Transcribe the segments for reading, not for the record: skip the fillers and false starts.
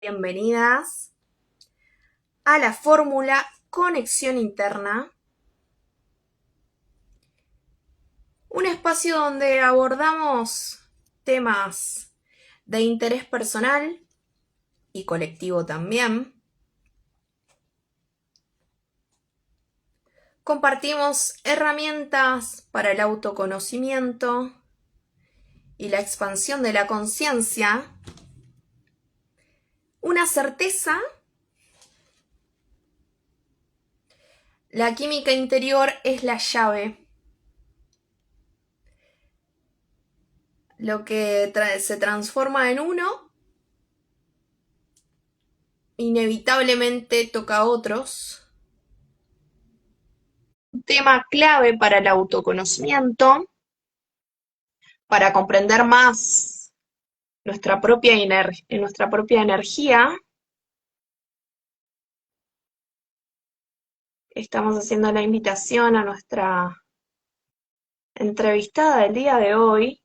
Bienvenidas a la fórmula Conexión Interna, un espacio donde abordamos temas de interés personal y colectivo también. Compartimos herramientas para el autoconocimiento y la expansión de la conciencia, una certeza. La química interior es la llave. Lo que se transforma en uno, inevitablemente toca a otros. Un tema clave para el autoconocimiento, para comprender más nuestra propia energía. Estamos haciendo la invitación a nuestra entrevistada del día de hoy.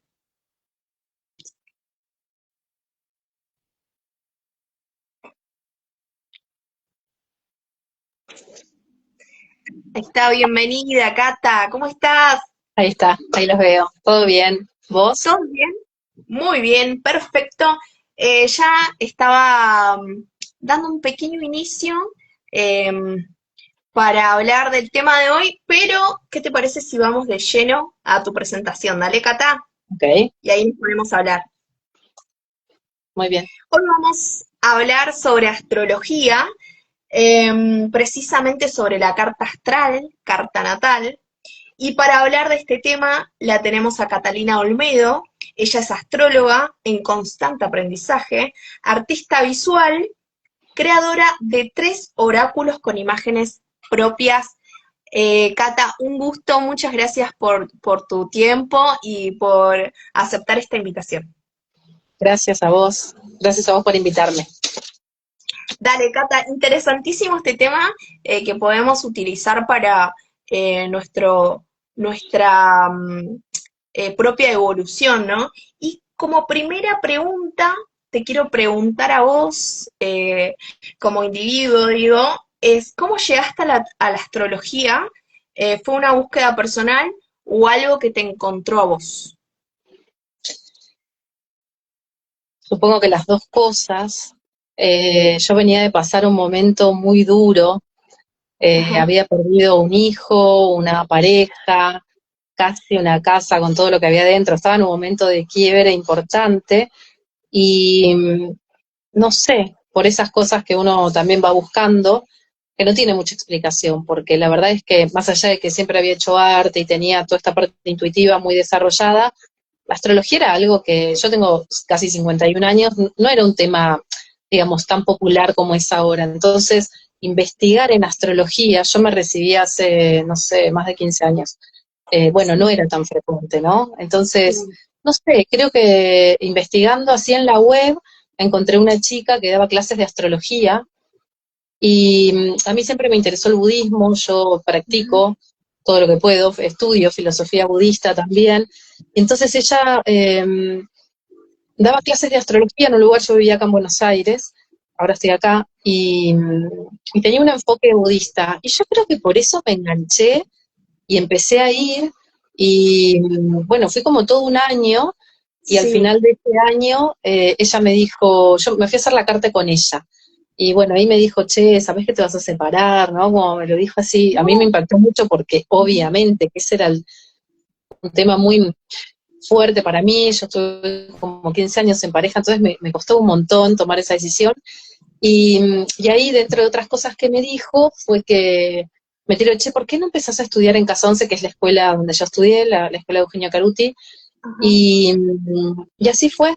Está, bienvenida, Cata. ¿Cómo estás? Ahí está, ahí los veo. ¿Todo bien? ¿Vos? ¿Todo bien? Muy bien, perfecto. Ya estaba dando un pequeño inicio para hablar del tema de hoy, pero ¿qué te parece si vamos de lleno a tu presentación? Dale, Cata, Ok, y ahí nos podemos hablar. muy bien. Hoy vamos a hablar sobre astrología, precisamente sobre la carta astral, carta natal. Y para hablar de este tema la tenemos a Catalina Olmedo. Ella es astróloga en constante aprendizaje, artista visual, creadora de 3 oráculos con imágenes propias. Cata, un gusto, muchas gracias por tu tiempo y por aceptar esta invitación. Gracias a vos. Gracias a vos por invitarme. Dale, Cata, interesantísimo este tema que podemos utilizar para nuestra propia evolución, ¿no? Y como primera pregunta, te quiero preguntar a vos, como individuo, digo, es ¿cómo llegaste a la astrología? ¿Fue una búsqueda personal o algo que te encontró a vos? Supongo que las dos cosas. Yo venía de pasar un momento muy duro. Ajá. Había perdido un hijo, una pareja, casi una casa con todo lo que había dentro. Estaba en un momento de quiebre importante y no sé, por esas cosas que uno también va buscando, que no tiene mucha explicación, porque la verdad es que más allá de que siempre había hecho arte y tenía toda esta parte intuitiva muy desarrollada, la astrología era algo que yo tengo casi 51 años, no era un tema, digamos, tan popular como es ahora. Entonces, investigar en astrología, yo me recibí hace, no sé, más de 15 años. Bueno, no Sí, era tan frecuente, ¿no? Entonces, sí. no sé, creo que investigando así en la web, encontré una chica que daba clases de astrología y a mí siempre me interesó el budismo, yo Ujú. practico todo lo que puedo, estudio filosofía budista también. Entonces ella daba clases de astrología en un lugar, yo vivía acá en Buenos Aires, ahora estoy acá, y tenía un enfoque budista. Y yo creo que por eso me enganché y empecé a ir, y bueno, fui como todo un año, y al Sí. final de ese año ella me dijo, yo me fui a hacer la carta con ella, y bueno, ahí me dijo, che, ¿sabés que te vas a separar? ¿No? Como me lo dijo así, a mí me No. impactó mucho porque obviamente que ese era un tema muy fuerte para mí, yo estuve como 15 años en pareja, entonces me costó un montón tomar esa decisión, y ahí, dentro de otras cosas que me dijo, fue que me tiró, che, ¿por qué no empezás a estudiar en Casa Once, que es la escuela donde yo estudié, la escuela de Eugenio Caruti? Ajá. Y así fue.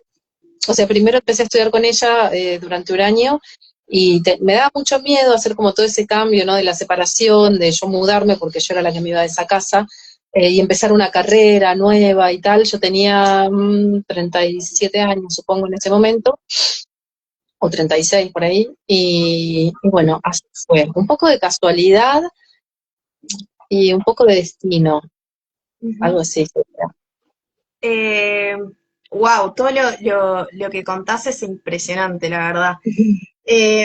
O sea, primero empecé a estudiar con ella durante un año y me daba mucho miedo hacer como todo ese cambio, ¿no? De la separación, de yo mudarme, porque yo era la que me iba de esa casa, y empezar una carrera nueva y tal. Yo tenía 37 años, supongo, en ese momento, o 36 por ahí, y bueno, así fue. Un poco de casualidad y un poco de destino, Ujú. algo así. Eh, Wow, todo lo que contás es impresionante, la verdad.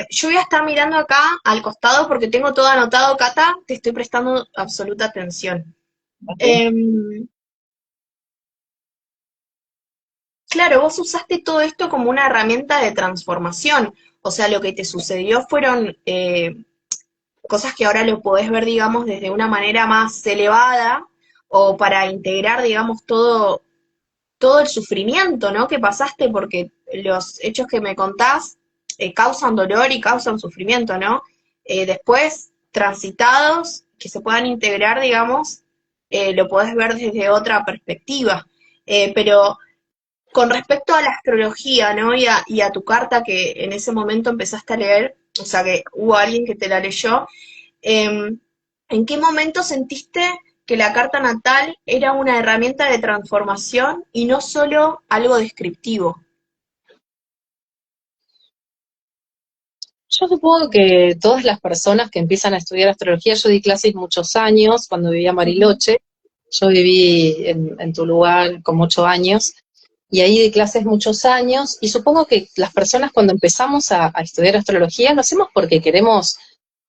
Yo voy a estar mirando acá al costado porque tengo todo anotado, Cata, te estoy prestando absoluta atención. Em, claro, vos usaste todo esto como una herramienta de transformación, o sea, lo que te sucedió fueron cosas que ahora lo podés ver, digamos, desde una manera más elevada o para integrar, digamos, todo el sufrimiento, ¿no? Que pasaste porque los hechos que me contás causan dolor y causan sufrimiento, ¿no? Después, transitados, que se puedan integrar, digamos, lo podés ver desde otra perspectiva. Pero con respecto a la astrología, ¿no? Y a tu carta que en ese momento empezaste a leer, o sea que hubo alguien que te la leyó, ¿en qué momento sentiste que la carta natal era una herramienta de transformación y no solo algo descriptivo? Yo supongo que todas las personas que empiezan a estudiar astrología, yo di clases muchos años cuando vivía en Ujú. Bariloche, yo viví en tu lugar como 8 años, y ahí di clases muchos años, y supongo que las personas cuando empezamos a estudiar astrología lo hacemos porque queremos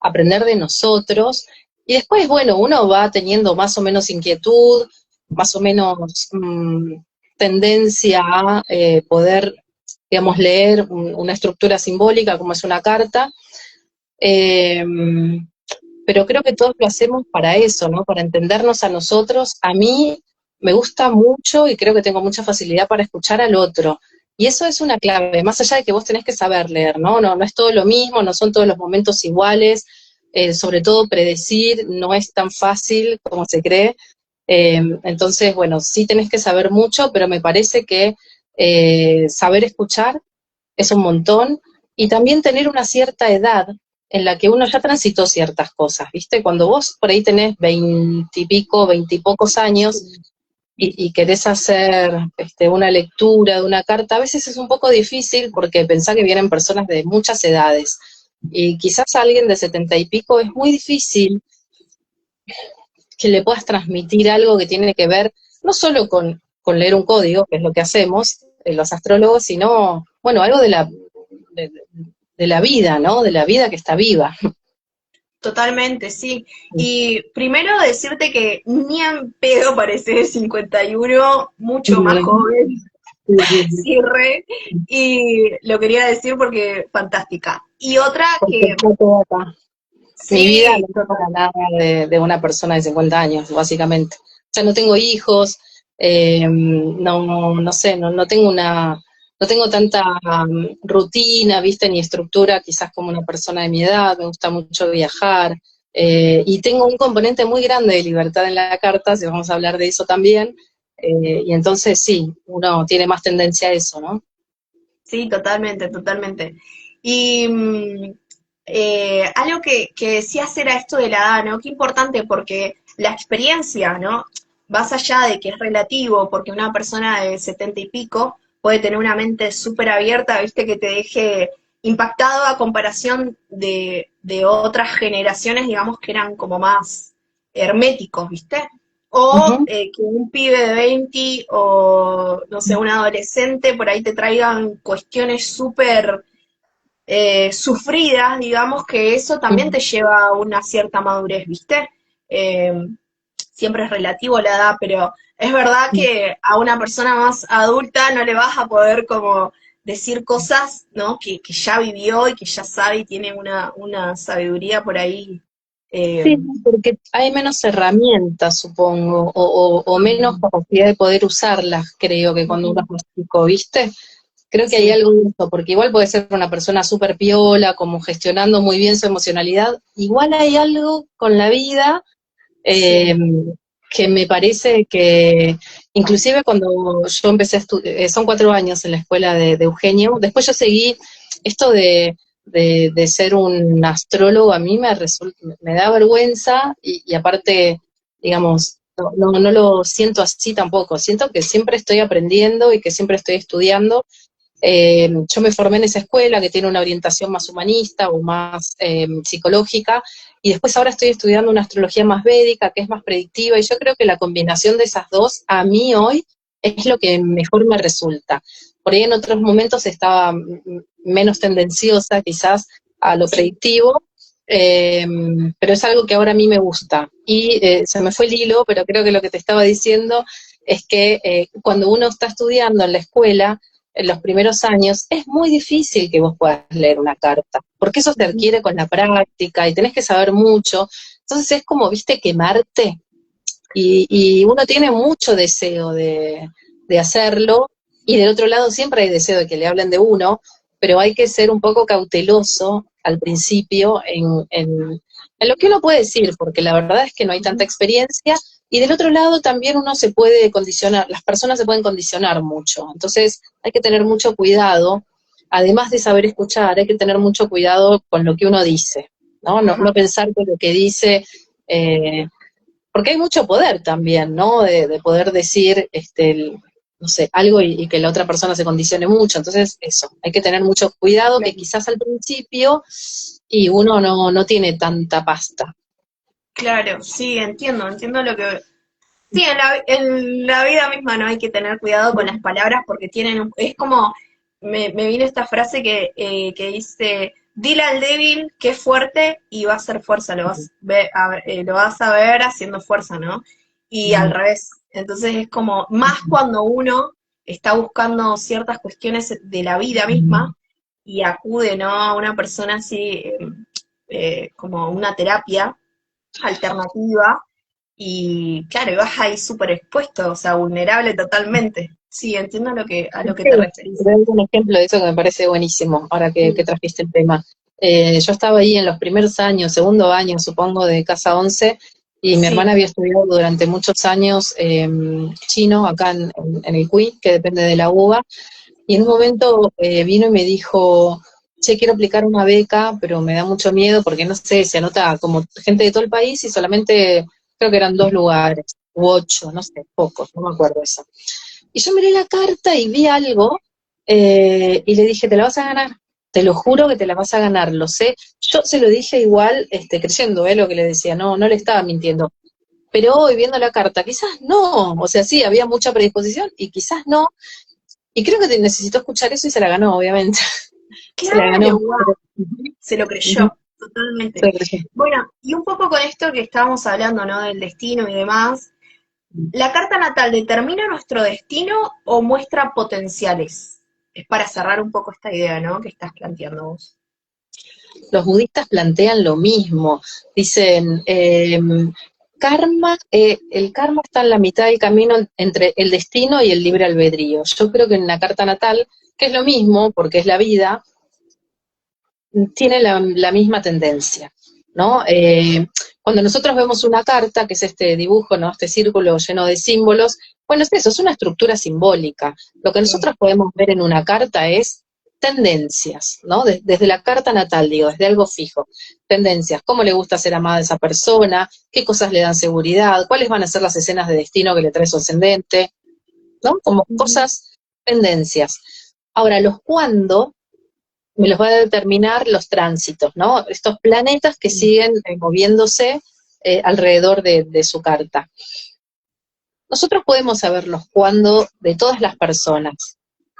aprender de nosotros, y después, bueno, uno va teniendo más o menos inquietud, más o menos tendencia a poder, digamos, leer una estructura simbólica como es una carta, eh, pero creo que todos lo hacemos para eso, ¿no? Para entendernos a nosotros. A mí me gusta mucho y creo que tengo mucha facilidad para escuchar al otro. Y eso es una clave, más allá de que vos tenés que saber leer, ¿no? No es todo lo mismo, no son todos los momentos iguales, sobre todo predecir no es tan fácil como se cree. Entonces, bueno, sí tenés que saber mucho, pero me parece que saber escuchar es un montón, y también tener una cierta edad en la que uno ya transitó ciertas cosas, ¿viste? Cuando vos por ahí tenés 20 y pico, 20 y pocos años y querés hacer una lectura de una carta, a veces es un poco difícil porque pensá que vienen personas de muchas edades, y quizás a alguien de 70 y pico es muy difícil que le puedas transmitir algo que tiene que ver no solo con leer un código, que es lo que hacemos los astrólogos, sino, bueno, algo de, de la vida, ¿no? De la vida que está viva. Totalmente, sí. Y primero decirte que ni en pedo pareces 51, mucho más joven, Sí, sí, sí. sí, re, y lo quería decir porque fantástica. Y otra Porque que, está todo acá. Mi vida sí, no es para nada de una persona de 50 años, básicamente. Ya no tengo hijos, no sé, no tengo no tengo tanta rutina, viste, ni estructura, quizás como una persona de mi edad, me gusta mucho viajar, y tengo un componente muy grande de libertad en la carta, si vamos a hablar de eso también, y entonces sí, uno tiene más tendencia a eso, ¿no? sí, totalmente, totalmente. Y algo que decías era esto de la edad, ¿no? Qué importante porque la experiencia, ¿no? Más allá de que es relativo, porque una persona de 70 y pico puede tener una mente súper abierta, ¿viste? Que te deje impactado a comparación de otras generaciones, digamos, que eran como más herméticos, ¿viste? O Ujú. que un pibe de 20 o, no sé, un adolescente por ahí te traigan cuestiones súper sufridas, digamos que eso también te lleva a una cierta madurez, ¿viste? Eh, Siempre es relativo la edad, pero es verdad que a una persona más adulta no le vas a poder como decir cosas, ¿no? Que ya vivió y que ya sabe y tiene una sabiduría por ahí. eh, Sí, porque hay menos herramientas, supongo, o menos capacidad de poder usarlas, creo, que cuando uno es más chico, ¿viste? Creo que hay sí, algo de eso, porque igual puede ser una persona súper piola, como gestionando muy bien su emocionalidad, igual hay algo con la vida eh, sí. que me parece que, inclusive cuando yo empecé son 4 años en la escuela de Eugenio, después yo seguí esto de ser un astrólogo, a mí me da vergüenza y aparte, digamos, no lo siento así tampoco, siento que siempre estoy aprendiendo y que siempre estoy estudiando. Yo me formé en esa escuela que tiene una orientación más humanista o más psicológica, y después ahora estoy estudiando una astrología más védica, que es más predictiva, y yo creo que la combinación de esas dos, a mí hoy, es lo que mejor me resulta. Por ahí en otros momentos estaba menos tendenciosa quizás a lo predictivo, pero es algo que ahora a mí me gusta. Y se me fue el hilo, pero creo que lo que te estaba diciendo es que cuando uno está estudiando en la escuela, en los primeros años, es muy difícil que vos puedas leer una carta, porque eso se adquiere con la práctica y tenés que saber mucho. Entonces es como, viste, quemarte. Y uno tiene mucho deseo de hacerlo, y del otro lado siempre hay deseo de que le hablen de uno, pero hay que ser un poco cauteloso al principio en lo que uno puede decir, porque la verdad es que no hay tanta experiencia, y del otro lado también uno se puede condicionar, las personas se pueden condicionar mucho, entonces hay que tener mucho cuidado, además de saber escuchar, hay que tener mucho cuidado con lo que uno dice, ¿no? No pensar que lo que dice, porque hay mucho poder también, ¿no? De poder decir, no sé, algo y que la otra persona se condicione mucho. Entonces, eso, hay que tener mucho cuidado, que quizás al principio y uno no tiene tanta pasta. Claro, sí, entiendo lo que... Sí, en la vida misma no hay que tener cuidado con las palabras porque es como, me vino esta frase que dice, dile al débil que es fuerte y va a hacer fuerza, lo vas a ver haciendo fuerza, ¿no? Y al revés. Entonces es como, más cuando uno está buscando ciertas cuestiones de la vida misma y acude, ¿no? A una persona así, como una terapia alternativa y claro, y vas ahí súper expuesto, o sea, vulnerable totalmente. Sí, entiendo a lo que Sí, te referís. te doy un ejemplo de eso que me parece buenísimo, ahora que trajiste el tema. Yo estaba ahí en los primeros años, segundo año, supongo, de Casa 11, y mi Sí, hermana había estudiado durante muchos años chino acá en el CUI, que depende de la UBA, y en un momento vino y me dijo, che, quiero aplicar una beca, pero me da mucho miedo porque no sé, se anota como gente de todo el país y solamente creo que eran 2 lugares, u 8, no sé, pocos, no me acuerdo eso. Y yo miré la carta y vi algo, y le dije, te la vas a ganar, te lo juro que te la vas a ganar, lo sé. Yo se lo dije igual, creyendo, lo que le decía, no le estaba mintiendo. Pero hoy viendo la carta, quizás no, o sea, sí, había mucha predisposición y quizás no. Y creo que necesitó escuchar eso y se la ganó, obviamente. Se la ganó. claro, wow, se lo Ujú, creyó, totalmente. se la creyó. Bueno, y un poco con esto que estábamos hablando, ¿no? Del destino y demás, ¿la carta natal determina nuestro destino o muestra potenciales? Es para cerrar un poco esta idea, ¿no? Que estás planteando vos. Los budistas plantean lo mismo. Dicen, el karma está en la mitad del camino entre el destino y el libre albedrío. Yo creo que en la carta natal, que es lo mismo, porque es la vida, tiene la misma tendencia, ¿no? Cuando nosotros vemos una carta, que es este dibujo, ¿no? Este círculo lleno de símbolos, bueno, es eso, es una estructura simbólica. Lo que Sí. nosotros podemos ver en una carta es tendencias, ¿no? Desde la carta natal, digo, desde algo fijo. Tendencias, cómo le gusta ser amada a esa persona, qué cosas le dan seguridad, cuáles van a ser las escenas de destino que le trae su ascendente, ¿no? Como cosas, tendencias. Ahora, los cuándo me los va a determinar los tránsitos, ¿no? Estos planetas que siguen moviéndose alrededor de su carta. Nosotros podemos saberlos cuándo de todas las personas.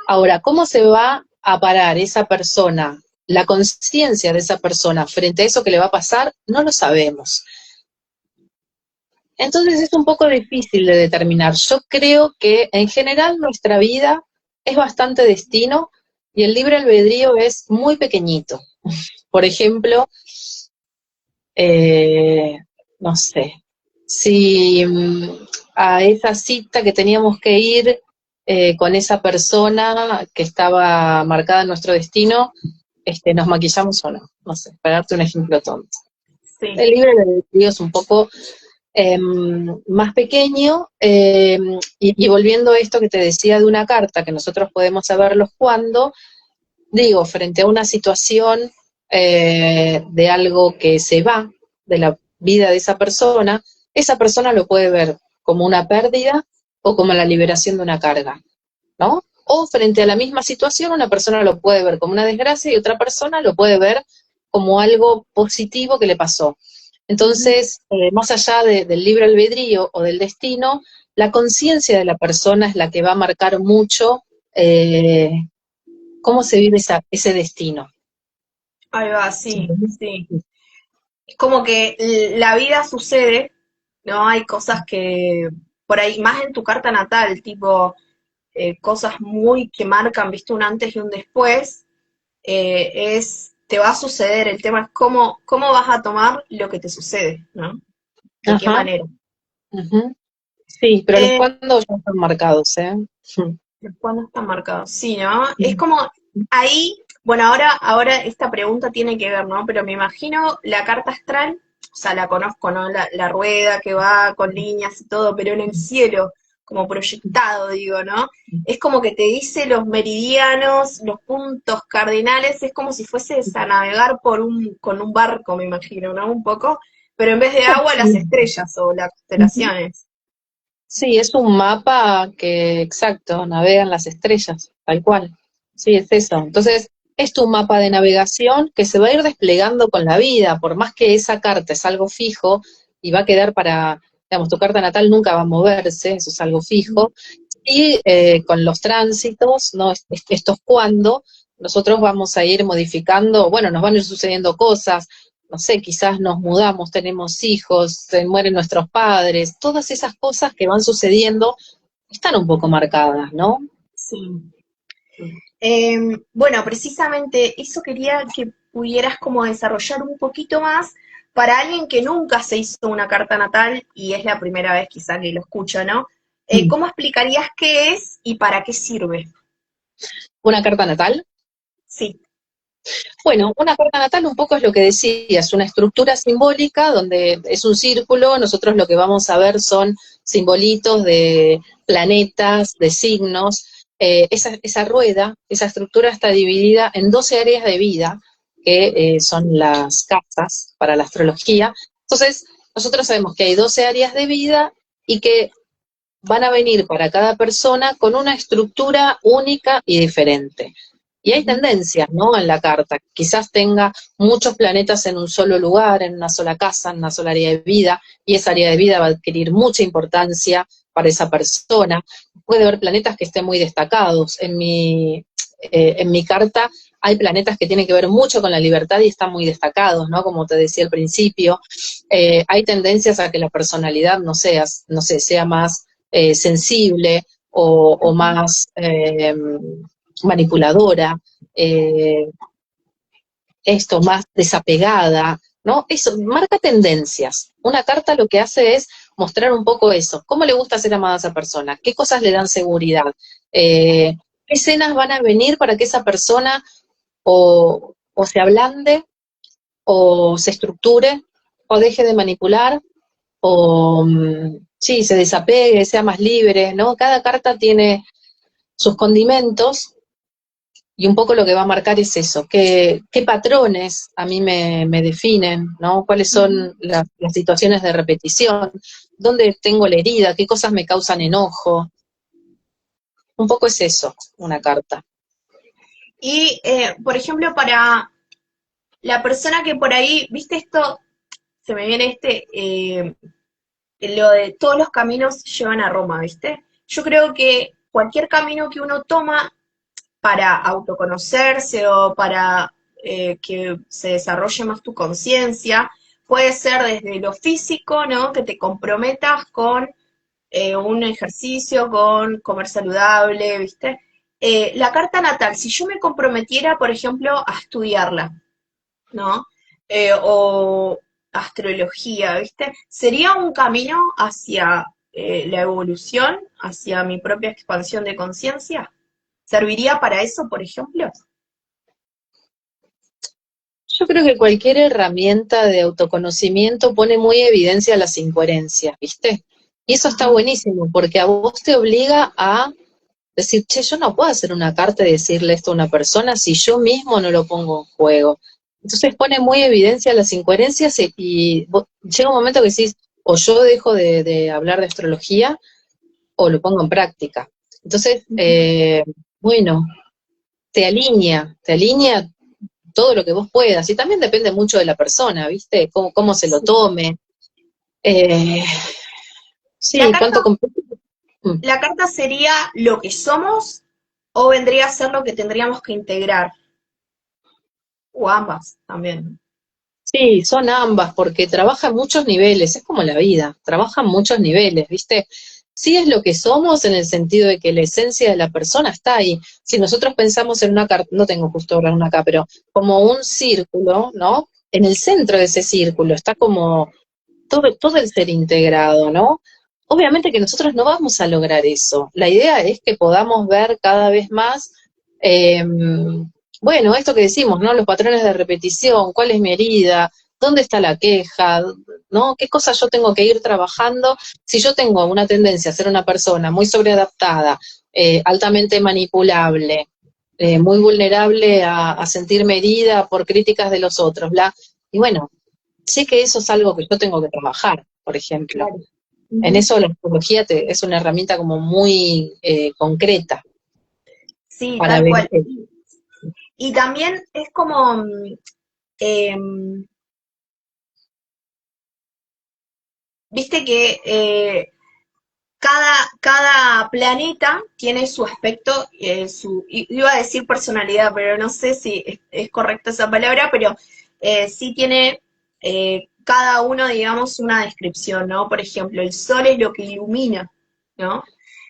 Ahora, ¿cómo se va a parar esa persona, la conciencia de esa persona frente a eso que le va a pasar? No lo sabemos. Entonces es un poco difícil de determinar. Yo creo que en general nuestra vida es bastante destino y el libre albedrío es muy pequeñito. Por ejemplo, eh, no sé, si a esa cita que teníamos que ir con esa persona que estaba marcada en nuestro destino, nos maquillamos o no, no sé, para darte un ejemplo tonto. Sí. El libre albedrío es un poco más pequeño, y volviendo a esto que te decía de una carta, que nosotros podemos saberlos cuándo, digo, frente a una situación de algo que se va de la vida de esa persona lo puede ver como una pérdida o como la liberación de una carga, ¿no? O frente a la misma situación, una persona lo puede ver como una desgracia y otra persona lo puede ver como algo positivo que le pasó. Entonces, más allá del libre albedrío o del destino, la conciencia de la persona es la que va a marcar mucho eh, cómo se vive ese destino. Ahí va, sí, sí. Es como que la vida sucede, ¿no? Hay cosas que por ahí, más en tu carta natal, tipo cosas muy que marcan, viste, un antes y un después, te va a suceder, el tema es cómo vas a tomar lo que te sucede, ¿no? ¿De qué Ajá, manera? ujú. Sí, pero los Eh, cuándo ya están marcados, ¿eh? ¿Cuándo están marcados? Sí, ¿no? Es como ahí, bueno, ahora esta pregunta tiene que ver, ¿no? Pero me imagino la carta astral, o sea, la conozco, ¿no? La rueda que va con líneas y todo, pero en el cielo, como proyectado, digo, ¿no? Es como que te dice los meridianos, los puntos cardinales, es como si fueses a navegar con un barco, me imagino, ¿no? Un poco, pero en vez de agua, las estrellas o las Ujú. constelaciones. Sí, es un mapa que, exacto, navegan las estrellas, tal cual. Sí, es eso. Entonces, es tu mapa de navegación que se va a ir desplegando con la vida, por más que esa carta es algo fijo y va a quedar para, digamos, tu carta natal nunca va a moverse, eso es algo fijo. Y con los tránsitos, ¿no? Estos cuando, nosotros vamos a ir modificando, bueno, nos van a ir sucediendo cosas, no sé, quizás nos mudamos, tenemos hijos, se mueren nuestros padres, todas esas cosas que van sucediendo están un poco marcadas, ¿no? Sí. Bueno, precisamente eso quería que pudieras como desarrollar un poquito más para alguien que nunca se hizo una carta natal y es la primera vez quizá que lo escucha, ¿no? Mm. ¿Cómo explicarías qué es y para qué sirve? Una carta natal. Sí. Bueno, una carta natal un poco es lo que decía, es una estructura simbólica donde es un círculo, nosotros lo que vamos a ver son simbolitos de planetas, de signos. Esa rueda, esa estructura está dividida en 12 áreas de vida, que son las casas para la astrología. Entonces, nosotros sabemos que hay 12 áreas de vida y que van a venir para cada persona con una estructura única y diferente. Y hay Ujú. tendencias, ¿no? En la carta. Quizás tenga muchos planetas en un solo lugar, en una sola casa, en una sola área de vida, y esa área de vida va a adquirir mucha importancia para esa persona. Puede haber planetas que estén muy destacados. En mi carta hay planetas que tienen que ver mucho con la libertad y están muy destacados, ¿no? Como te decía al principio. Hay tendencias a que la personalidad, no sé, sea más sensible o más manipuladora, eh, esto más desapegada, ¿no? Eso marca tendencias. Una carta lo que hace es mostrar un poco eso. ¿Cómo le gusta ser amada a esa persona? ¿Qué cosas le dan seguridad? ¿Qué escenas van a venir para que esa persona o se ablande o se estructure o deje de manipular o sí, se desapegue, sea más libre, ¿no? Cada carta tiene sus condimentos y un poco lo que va a marcar es eso, qué patrones a mí me definen, ¿no? ¿Cuáles Ujú. son las situaciones de repetición? ¿Dónde tengo la herida? ¿Qué cosas me causan enojo? Un poco es eso, una carta. Y, por ejemplo, para la persona que por ahí, viste esto, se me viene lo de todos los caminos llevan a Roma, ¿viste? Yo creo que cualquier camino que uno toma para autoconocerse o para que se desarrolle más tu conciencia. Puede ser desde lo físico, ¿no? Que te comprometas con un ejercicio, con comer saludable, ¿viste? La carta natal, si yo me comprometiera, por ejemplo, a estudiarla, ¿no? O astrología, ¿viste? Sería un camino hacia la evolución, hacia mi propia expansión de conciencia. ¿Serviría para eso, por ejemplo? Yo creo que cualquier herramienta de autoconocimiento pone muy en evidencia las incoherencias, ¿viste? Y eso está Ajá. buenísimo, porque a vos te obliga a decir, che, yo no puedo hacer una carta y decirle esto a una persona si yo mismo no lo pongo en juego. Entonces pone muy en evidencia las incoherencias llega un momento que decís, o yo dejo de hablar de astrología o lo pongo en práctica. Entonces, bueno, te alinea todo lo que vos puedas. Y también depende mucho de la persona, ¿viste? Cómo se lo Sí. tome. Eh, La sí, carta, cuánto compete. Mm. ¿La carta sería lo que somos o vendría a ser lo que tendríamos que integrar? O ambas también. Sí, son ambas, porque trabaja en muchos niveles, es como la vida, trabaja en muchos niveles, ¿viste? Sí es lo que somos en el sentido de que la esencia de la persona está ahí. Si nosotros pensamos en una carta, no tengo justo ahora una acá, pero como un círculo, ¿no? En el centro de ese círculo está como todo el ser integrado, ¿no? Obviamente que nosotros no vamos a lograr eso. La idea es que podamos ver cada vez más, eh, bueno, esto que decimos, ¿no? Los patrones de repetición, cuál es mi herida, dónde está la queja, ¿no? ¿Qué cosas yo tengo que ir trabajando? Si yo tengo una tendencia a ser una persona muy sobreadaptada, altamente manipulable, muy vulnerable a sentirme herida por críticas de los otros, bla. Y bueno, sé que eso es algo que yo tengo que trabajar, por ejemplo. Claro. En Ujú. eso la astrología es una herramienta como muy concreta Sí, para tal ver. cual. Y también es como, em, viste que cada planeta tiene su aspecto, iba a decir personalidad, pero no sé si es correcta esa palabra, pero sí tiene cada uno, digamos, una descripción, ¿no? Por ejemplo, el sol es lo que ilumina, ¿no?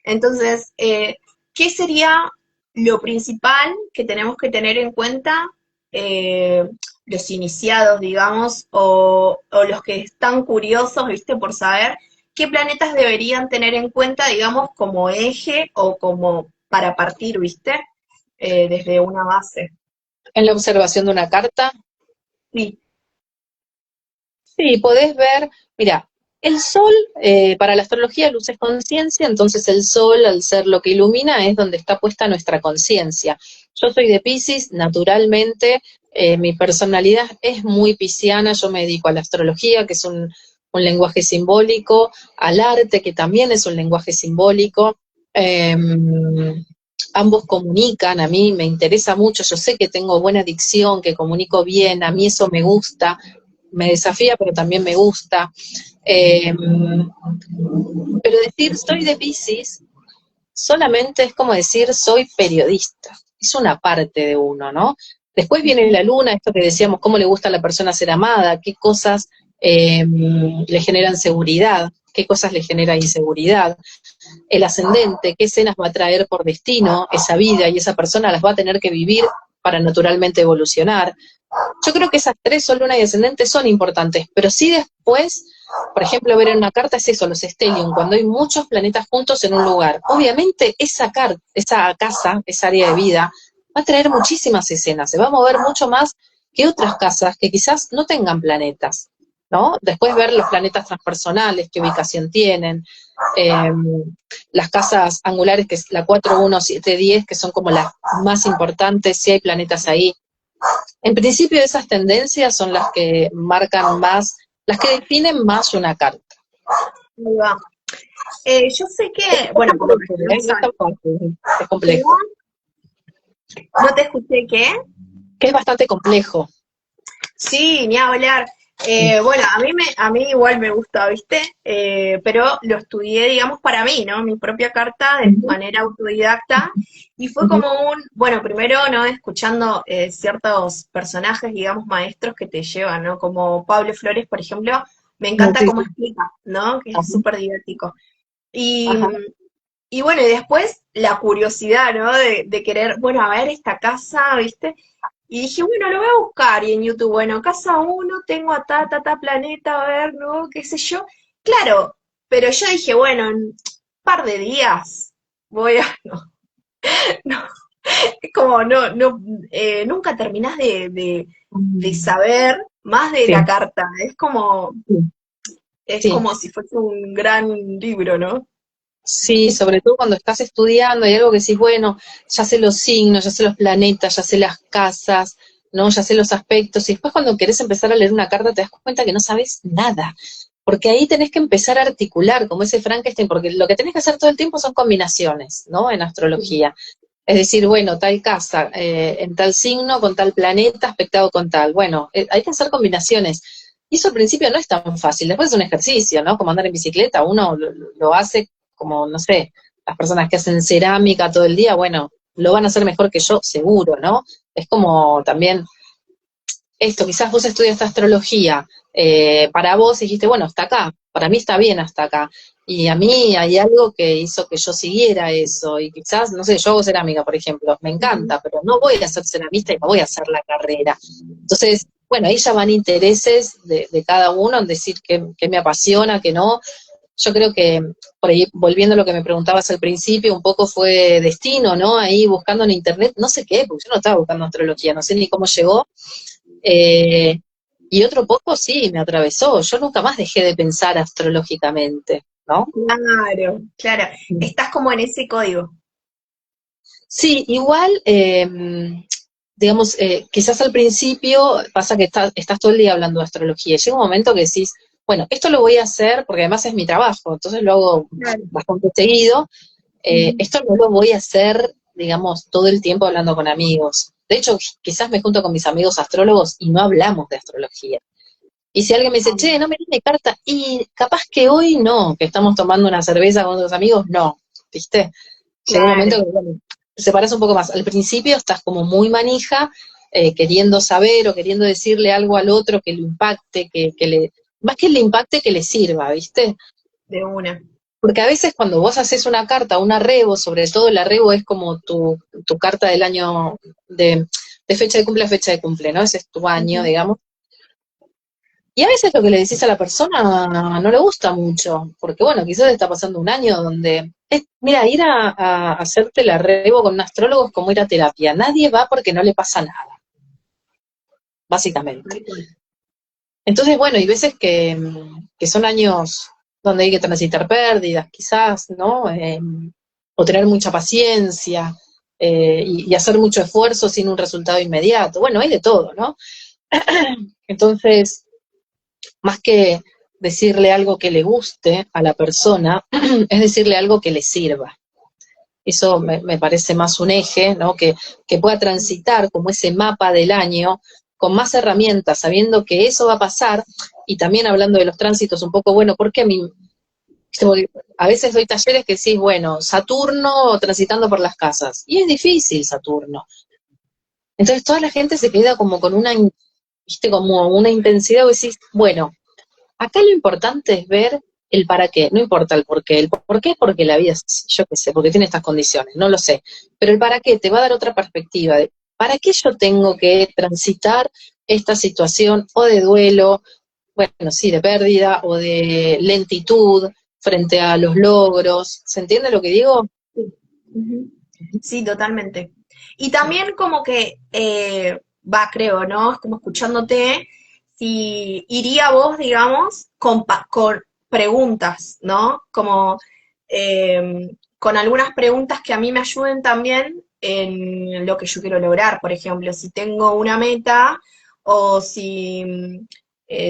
Entonces, ¿qué sería lo principal que tenemos que tener en cuenta eh, los iniciados, digamos, o los que están curiosos, ¿viste? Por saber qué planetas deberían tener en cuenta, digamos, como eje o como para partir, ¿viste? Desde una base. En la observación de una carta, Sí, sí, podés ver, mira, el sol, para la astrología, luz es conciencia, entonces el sol, al ser lo que ilumina, es donde está puesta nuestra conciencia. Yo soy de Piscis, naturalmente, mi personalidad es muy pisciana, yo me dedico a la astrología, que es un lenguaje simbólico, al arte, que también es un lenguaje simbólico. Eh, Ambos comunican, a mí me interesa mucho, yo sé que tengo buena dicción, que comunico bien, a mí eso me gusta, me desafía, pero también me gusta. Eh, pero decir soy de Piscis solamente es como decir soy periodista. Es una parte de uno, ¿no? Después viene la luna, esto que decíamos, cómo le gusta a la persona ser amada, qué cosas le generan seguridad, qué cosas le genera inseguridad. El ascendente, qué escenas va a traer por destino esa vida y esa persona las va a tener que vivir para naturalmente evolucionar. Yo creo que esas tres, Sol, Luna y Ascendente, son importantes, pero sí después, por ejemplo, ver en una carta es eso, los stellium, cuando hay muchos planetas juntos en un lugar. Obviamente esa casa, esa área de vida, va a traer muchísimas escenas, se va a mover mucho más que otras casas que quizás no tengan planetas, ¿no? Después ver los planetas transpersonales, qué ubicación tienen, eh, las casas angulares, que es la 4, 1, 7, 10, que son como las más importantes, si hay planetas ahí. En principio esas tendencias son las que marcan más, las que definen más una carta. ahí va. Yo sé que, bueno, por lo que No estamos es tan hablando, fácil, es complejo. ¿cómo? No te escuché, ¿qué? Que es bastante complejo. Sí, ni a hablar. Bueno, a mí igual me gusta, ¿viste? Pero lo estudié, digamos, para mí, ¿no? Mi propia carta de Ujú, manera autodidacta. Y fue ujú, como bueno, primero, ¿no? Escuchando ciertos personajes, digamos, maestros que te llevan, ¿no? Como Pablo Flores, por ejemplo, me encanta sí, cómo sí. explica, ¿no? Que es Ajá, súper didáctico. Y, ajá, y bueno, y después la curiosidad, ¿no? De querer, bueno, a ver esta casa, ¿viste? Y dije, bueno, lo voy a buscar. Y en YouTube, bueno, casa uno, tengo a ta planeta, a ver, ¿no? ¿Qué sé yo? Claro, pero yo dije, bueno, en un par de días voy a. No, es como, nunca terminás de saber más de sí, la carta. sí, Es sí. como si fuese un gran libro, ¿no? Sí, sobre todo cuando estás estudiando, hay algo que decís, bueno, ya sé los signos, ya sé los planetas, ya sé las casas, ¿no? Ya sé los aspectos, y después cuando querés empezar a leer una carta te das cuenta que no sabes nada, porque ahí tenés que empezar a articular, como ese Frankenstein, porque lo que tenés que hacer todo el tiempo son combinaciones, ¿no? En astrología. Es decir, bueno, tal casa, en tal signo, con tal planeta, aspectado con tal. Bueno, hay que hacer combinaciones. Y eso al principio no es tan fácil, después es un ejercicio, ¿no? Como andar en bicicleta, uno lo hace como, no sé, las personas que hacen cerámica todo el día, bueno, lo van a hacer mejor que yo, seguro, ¿no? Es como también esto, quizás vos estudiaste astrología, para vos dijiste, bueno, hasta acá, para mí está bien hasta acá. Y a mí hay algo que hizo que yo siguiera eso, y quizás, no sé, yo hago cerámica, por ejemplo, me Ujú. encanta, pero no voy a ser ceramista y no voy a hacer la carrera. Entonces, bueno, ahí ya van intereses de cada uno en decir qué me apasiona, qué no. Yo creo que, por ahí, volviendo a lo que me preguntabas al principio, un poco fue destino, ¿no? Ahí buscando en internet, no sé qué, porque yo no estaba buscando astrología, no sé ni cómo llegó, eh, y otro poco sí, me atravesó. Yo nunca más dejé de pensar astrológicamente, ¿no? Claro, claro. Estás como en ese código. Sí, igual, digamos, quizás al principio pasa que estás todo el día hablando de astrología. Y llega un momento que decís, bueno, esto lo voy a hacer porque además es mi trabajo, entonces lo hago Claro. bastante seguido. Ujú. Esto no lo voy a hacer, digamos, todo el tiempo hablando con amigos. De hecho, quizás me junto con mis amigos astrólogos y no hablamos de astrología. Y si alguien me dice, che, no me di mi carta, y capaz que hoy no, que estamos tomando una cerveza con otros amigos, no, ¿viste? Llega un momento Claro. que bueno, te separas un poco más. Al principio estás como muy manija, queriendo saber o queriendo decirle algo al otro que lo impacte, más que le impacte, que le sirva, ¿viste? De una. Porque a veces cuando vos haces una carta, un arrebo, sobre todo el arrebo es como tu carta del año de fecha de cumple a fecha de cumple, ¿no? Ese es tu año, Ujú. digamos. Y a veces lo que le decís a la persona no le gusta mucho, porque bueno, quizás está pasando un año donde, mira, ir a hacerte el arrebo con un astrólogo es como ir a terapia. Nadie va porque no le pasa nada, básicamente. Tal cual. Entonces, bueno, hay veces que son años donde hay que transitar pérdidas, quizás, ¿no? O tener mucha paciencia, y hacer mucho esfuerzo sin un resultado inmediato. Bueno, hay de todo, ¿no? Entonces, más que decirle algo que le guste a la persona, es decirle algo que le sirva. Eso me parece más un eje, ¿no? Que pueda transitar como ese mapa del año con más herramientas, sabiendo que eso va a pasar, y también hablando de los tránsitos un poco, bueno, porque a mí, a veces doy talleres que decís, bueno, Saturno transitando por las casas, y es difícil Saturno. Entonces toda la gente se queda como con viste, como una intensidad, o decís, bueno, acá lo importante es ver el para qué, no importa el por qué. El por qué, porque la vida es así, yo qué sé, porque tiene estas condiciones, no lo sé. Pero el para qué te va a dar otra perspectiva de para qué yo tengo que transitar esta situación o de duelo, bueno, sí, de pérdida o de lentitud frente a los logros. ¿Se entiende lo que digo? Sí. Ujú. Sí, totalmente. Y también como que, va, creo, ¿no? Es como escuchándote, si iría vos, digamos, con preguntas, ¿no? Como con algunas preguntas que a mí me ayuden también en lo que yo quiero lograr. Por ejemplo, si tengo una meta o si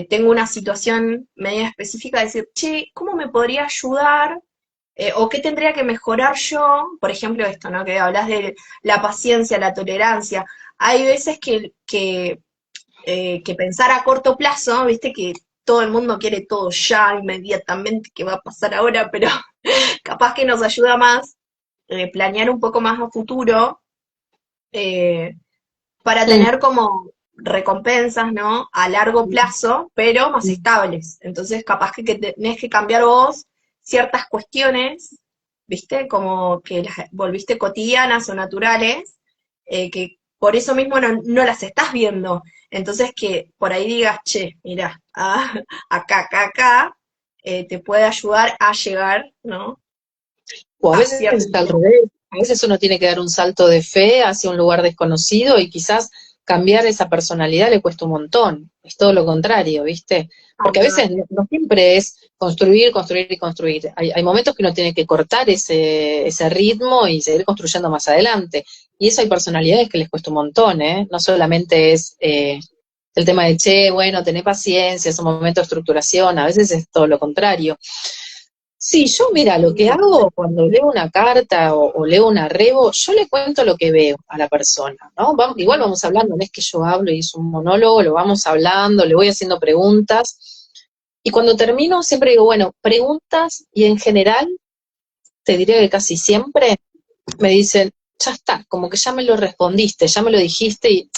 tengo una situación media específica, decir, che, ¿cómo me podría ayudar? O qué tendría que mejorar yo, por ejemplo, esto, ¿no? Que hablas de la paciencia, la tolerancia. Hay veces que pensar a corto plazo, viste que todo el mundo quiere todo ya, inmediatamente, que va a pasar ahora, pero capaz que nos ayuda más planear un poco más a futuro, eh, para Mm, tener como recompensas, ¿no? A largo plazo, pero más mm. estables. Entonces, capaz que tenés que cambiar vos ciertas cuestiones, ¿viste? Como que las volviste cotidianas o naturales, que por eso mismo no las estás viendo. Entonces, que por ahí digas, che, mira, acá, te puede ayudar a llegar, ¿no? O a A veces cierto. está al revés, a veces uno tiene que dar un salto de fe hacia un lugar desconocido y quizás cambiar esa personalidad le cuesta un montón, es todo lo contrario, ¿viste? Porque a veces no siempre es construir, construir y construir. Hay momentos que uno tiene que cortar ese ritmo y seguir construyendo más adelante. Y eso hay personalidades que les cuesta un montón, ¿eh? No solamente es el tema de, che, bueno, tener paciencia, es un momento de estructuración, a veces es todo lo contrario. Sí, yo mira, lo que hago cuando leo una carta o leo un arrebo, yo le cuento lo que veo a la persona, ¿no? Igual vamos hablando, no es que yo hablo y es un monólogo, lo vamos hablando, le voy haciendo preguntas, y cuando termino siempre digo, bueno, preguntas y en general te diría que casi siempre me dicen, ya está, como que ya me lo respondiste, ya me lo dijiste,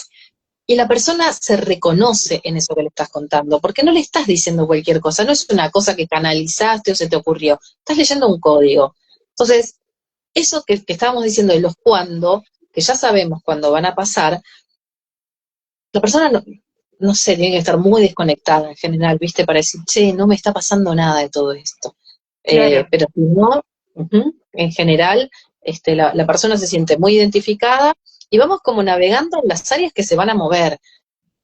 y la persona se reconoce en eso que le estás contando, porque no le estás diciendo cualquier cosa, no es una cosa que canalizaste o se te ocurrió, estás leyendo un código. Entonces, eso que estábamos diciendo de los cuándo, que ya sabemos cuándo van a pasar, la persona no sé, tiene que estar muy desconectada en general, ¿viste? Para decir, che, no me está pasando nada de todo esto. Claro, Pero si no, en general, la persona se siente muy identificada y vamos como navegando en las áreas que se van a mover.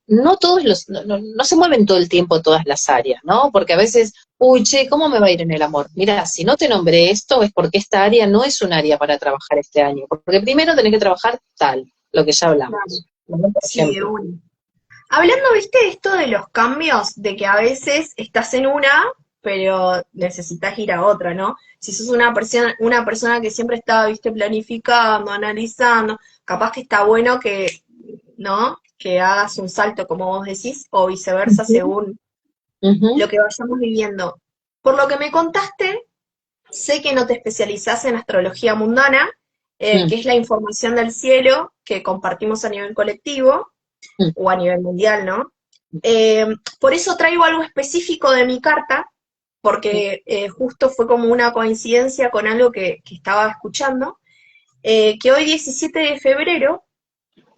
No todos no se mueven todo el tiempo todas las áreas, ¿no? Porque a veces, uy, che, ¿cómo me va a ir en el amor? Mira, si no te nombré esto es porque esta área no es un área para trabajar este año, porque primero tenés que trabajar tal, lo que ya claro. hablamos, ¿no? Por Sí, de ejemplo. una. Hablando, viste, de esto de los cambios, de que a veces estás en una, pero necesitas ir a otra, ¿no? Si sos una persona que siempre está, viste, planificando, analizando, capaz que está bueno que, ¿no? Que hagas un salto, como vos decís, o viceversa, Ujú, según ujú, lo que vayamos viviendo. Por lo que me contaste, sé que no te especializás en astrología mundana, mm, que es la información del cielo que compartimos a nivel colectivo mm, o a nivel mundial, ¿no? Eh, por eso traigo algo específico de mi carta, porque justo fue como una coincidencia con algo que estaba escuchando, que hoy 17 de febrero,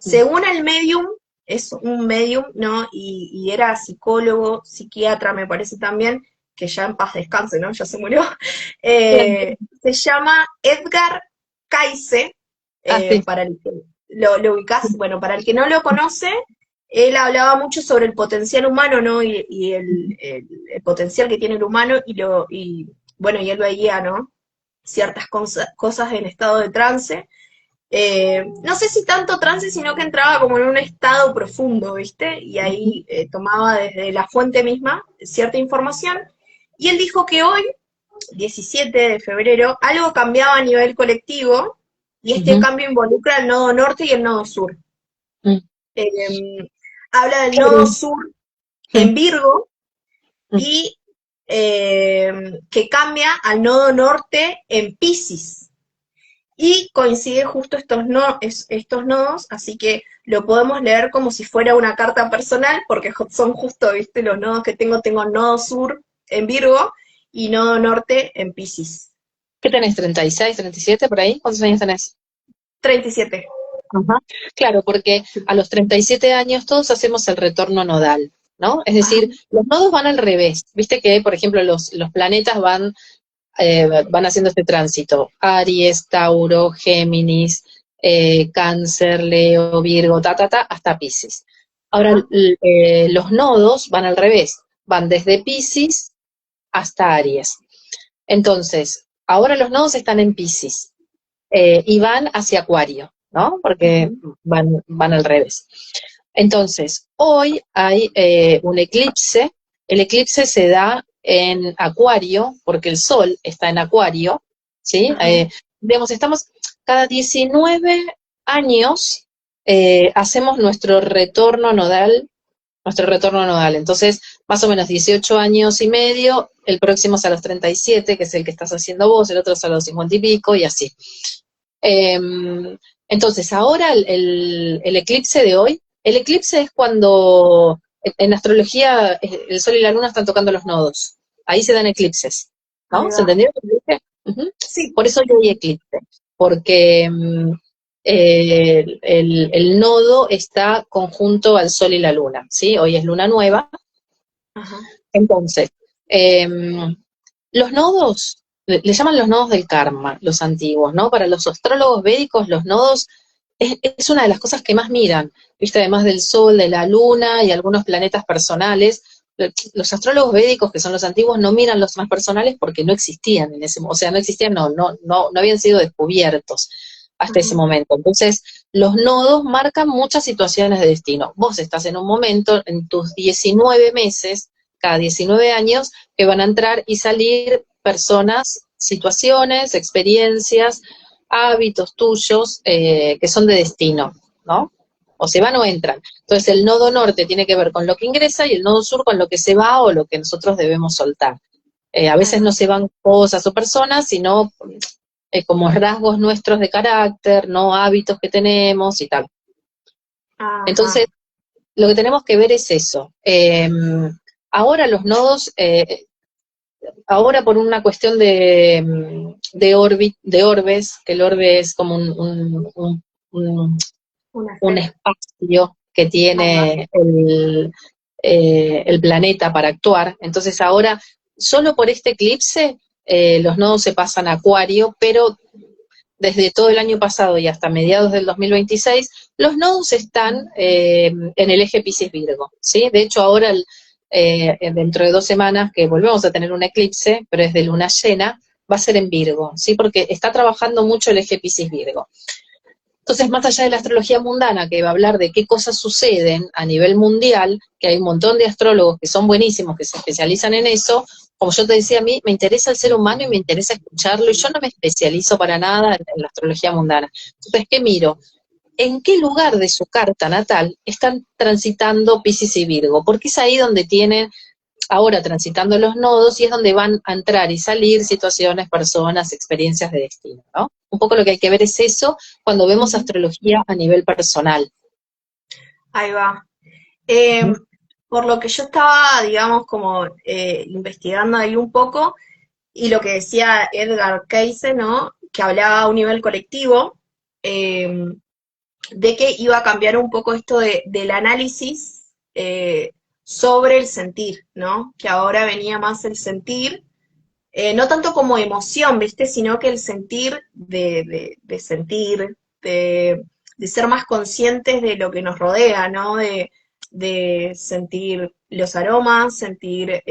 mm, según el medium, es un medium, ¿no? Y era psicólogo, psiquiatra, me parece también, que ya en paz descanse, ¿no? Ya se murió. Se llama Edgar Cayce, ah, sí. para el que lo ubicás, bueno, para el que no lo conoce, él hablaba mucho sobre el potencial humano, ¿no? Y el potencial que tiene el humano bueno, y él veía, ¿no? Ciertas cosas en estado de trance. No sé si tanto trance, sino que entraba como en un estado profundo, ¿viste? Y Ujú, ahí tomaba desde la fuente misma cierta información. Y él dijo que hoy, 17 de febrero, algo cambiaba a nivel colectivo y este ujú, cambio involucra el nodo norte y el nodo sur. mm. Eh, Habla del nodo Claro. sur Mm, en Virgo mm, y que cambia al nodo norte en Pisces. Y coincide justo estos nodos, así que lo podemos leer como si fuera una carta personal, porque son justo, viste, los nodos que tengo nodo sur en Virgo y nodo norte en Pisces. ¿Qué tenés? 36, 37 por ahí? ¿Cuántos años tenés? 37. Ajá. Claro, porque a los 37 años todos hacemos el retorno nodal, ¿no? Es Ajá, decir, los nodos van al revés. Viste que, por ejemplo, los planetas van haciendo este tránsito. Aries, Tauro, Géminis, Cáncer, Leo, Virgo, hasta Piscis. Ahora, ajá, los nodos van al revés. Van desde Piscis hasta Aries. Entonces, ahora los nodos están en Piscis. Y van hacia Acuario, ¿no? Porque ujú, van al revés. Entonces, hoy hay un eclipse. El eclipse se da en Acuario, porque el Sol está en Acuario, ¿sí? ajá, Digamos, estamos cada 19 años, hacemos nuestro retorno nodal. Entonces, más o menos 18 años y medio, el próximo es a los 37, que es el que estás haciendo vos, el otro es a los 50 y pico, y así. Eh, entonces, ahora el eclipse de hoy, el eclipse es cuando en astrología el Sol y la Luna están tocando los nodos. Ahí se dan eclipses, ahí ¿no? ¿Se va. entendió lo que dije? Ujú. Sí, Por eso hoy hay eclipse, porque el nodo está conjunto al Sol y la Luna, ¿sí? Hoy es luna nueva. ajá, Entonces, eh, los nodos, le llaman los nodos del karma, los antiguos, ¿no? Para los astrólogos védicos, los nodos es una de las cosas que más miran, ¿viste? Además del Sol, de la Luna y algunos planetas personales. Los astrólogos védicos, que son los antiguos, no miran los más personales porque no existían en ese momento, o sea, no existían, no habían sido descubiertos hasta ajá, ese momento. Entonces, los nodos marcan muchas situaciones de destino. Vos estás en un momento, en tus 19 meses, cada 19 años, que van a entrar y salir personas, situaciones, experiencias, hábitos tuyos que son de destino, ¿no? O se van o entran. Entonces el nodo norte tiene que ver con lo que ingresa y el nodo sur con lo que se va o lo que nosotros debemos soltar. A ahí veces va. no se van cosas o personas, sino como rasgos nuestros de carácter, no hábitos que tenemos y tal. Ajá. Entonces, lo que tenemos que ver es eso. Ahora los nodos, ahora por una cuestión de orbes, que el orbe es como un, Una un esfera. espacio que Ajá. tiene el planeta para actuar. Entonces ahora, solo por este eclipse, los nodos se pasan a Acuario, pero desde todo el año pasado y hasta mediados del 2026, los nodos están en el eje Piscis-Virgo, ¿sí? De hecho, ahora, dentro de 2 semanas, que volvemos a tener un eclipse, pero es de luna llena, va a ser en Virgo, ¿sí? Porque está trabajando mucho el eje Piscis-Virgo. Entonces, más allá de la astrología mundana, que va a hablar de qué cosas suceden a nivel mundial, que hay un montón de astrólogos que son buenísimos, que se especializan en eso, como yo te decía, a mí me interesa el ser humano y me interesa escucharlo, y yo no me especializo para nada en la astrología mundana. Entonces, ¿qué miro? ¿En qué lugar de su carta natal están transitando Piscis y Virgo? Porque es ahí donde tienen ahora transitando los nodos y es donde van a entrar y salir situaciones, personas, experiencias de destino, ¿no? Un poco lo que hay que ver es eso cuando vemos Ujú. astrología a nivel personal. Ahí va. Eh, Ujú. por lo que yo estaba, digamos, como investigando ahí un poco, y lo que decía Edgar Cayce, ¿no? Que hablaba a un nivel colectivo, eh, de que iba a cambiar un poco esto del análisis sobre el sentir, ¿no? Que ahora venía más el sentir, no tanto como emoción, ¿viste? Sino que el sentir de sentir, de ser más conscientes de lo que nos rodea, ¿no? De sentir los aromas, sentir,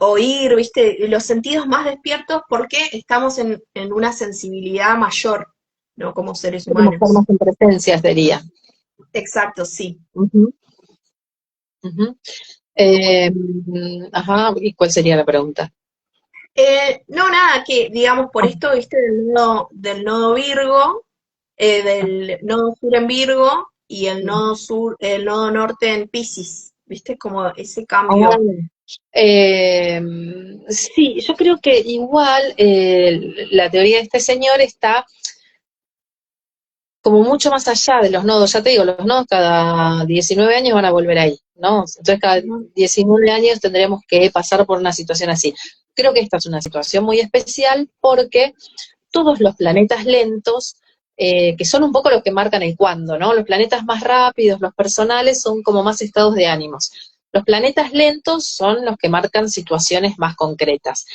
oír, ¿viste? Los sentidos más despiertos porque estamos en una sensibilidad mayor, ¿no? Como seres Como humanos. formas en presencia sería. Exacto, sí. Ujú, ujú. Eh, ajá, ¿y cuál sería la pregunta? No, nada, que digamos por esto, viste, del nodo Virgo, del nodo sur en Virgo y el nodo sur, el nodo norte en Piscis, viste, como ese Ah, cambio. eh, sí, yo creo que igual la teoría de este señor está como mucho más allá de los nodos. Ya te digo, los nodos cada 19 años van a volver ahí, ¿no? Entonces cada Ujú. 19 años tendremos que pasar por una situación así. Creo que esta es una situación muy especial porque todos los planetas lentos, que son un poco los que marcan el cuándo, ¿no? Los planetas más rápidos, los personales, son como más estados de ánimos. Los planetas lentos son los que marcan situaciones más concretas.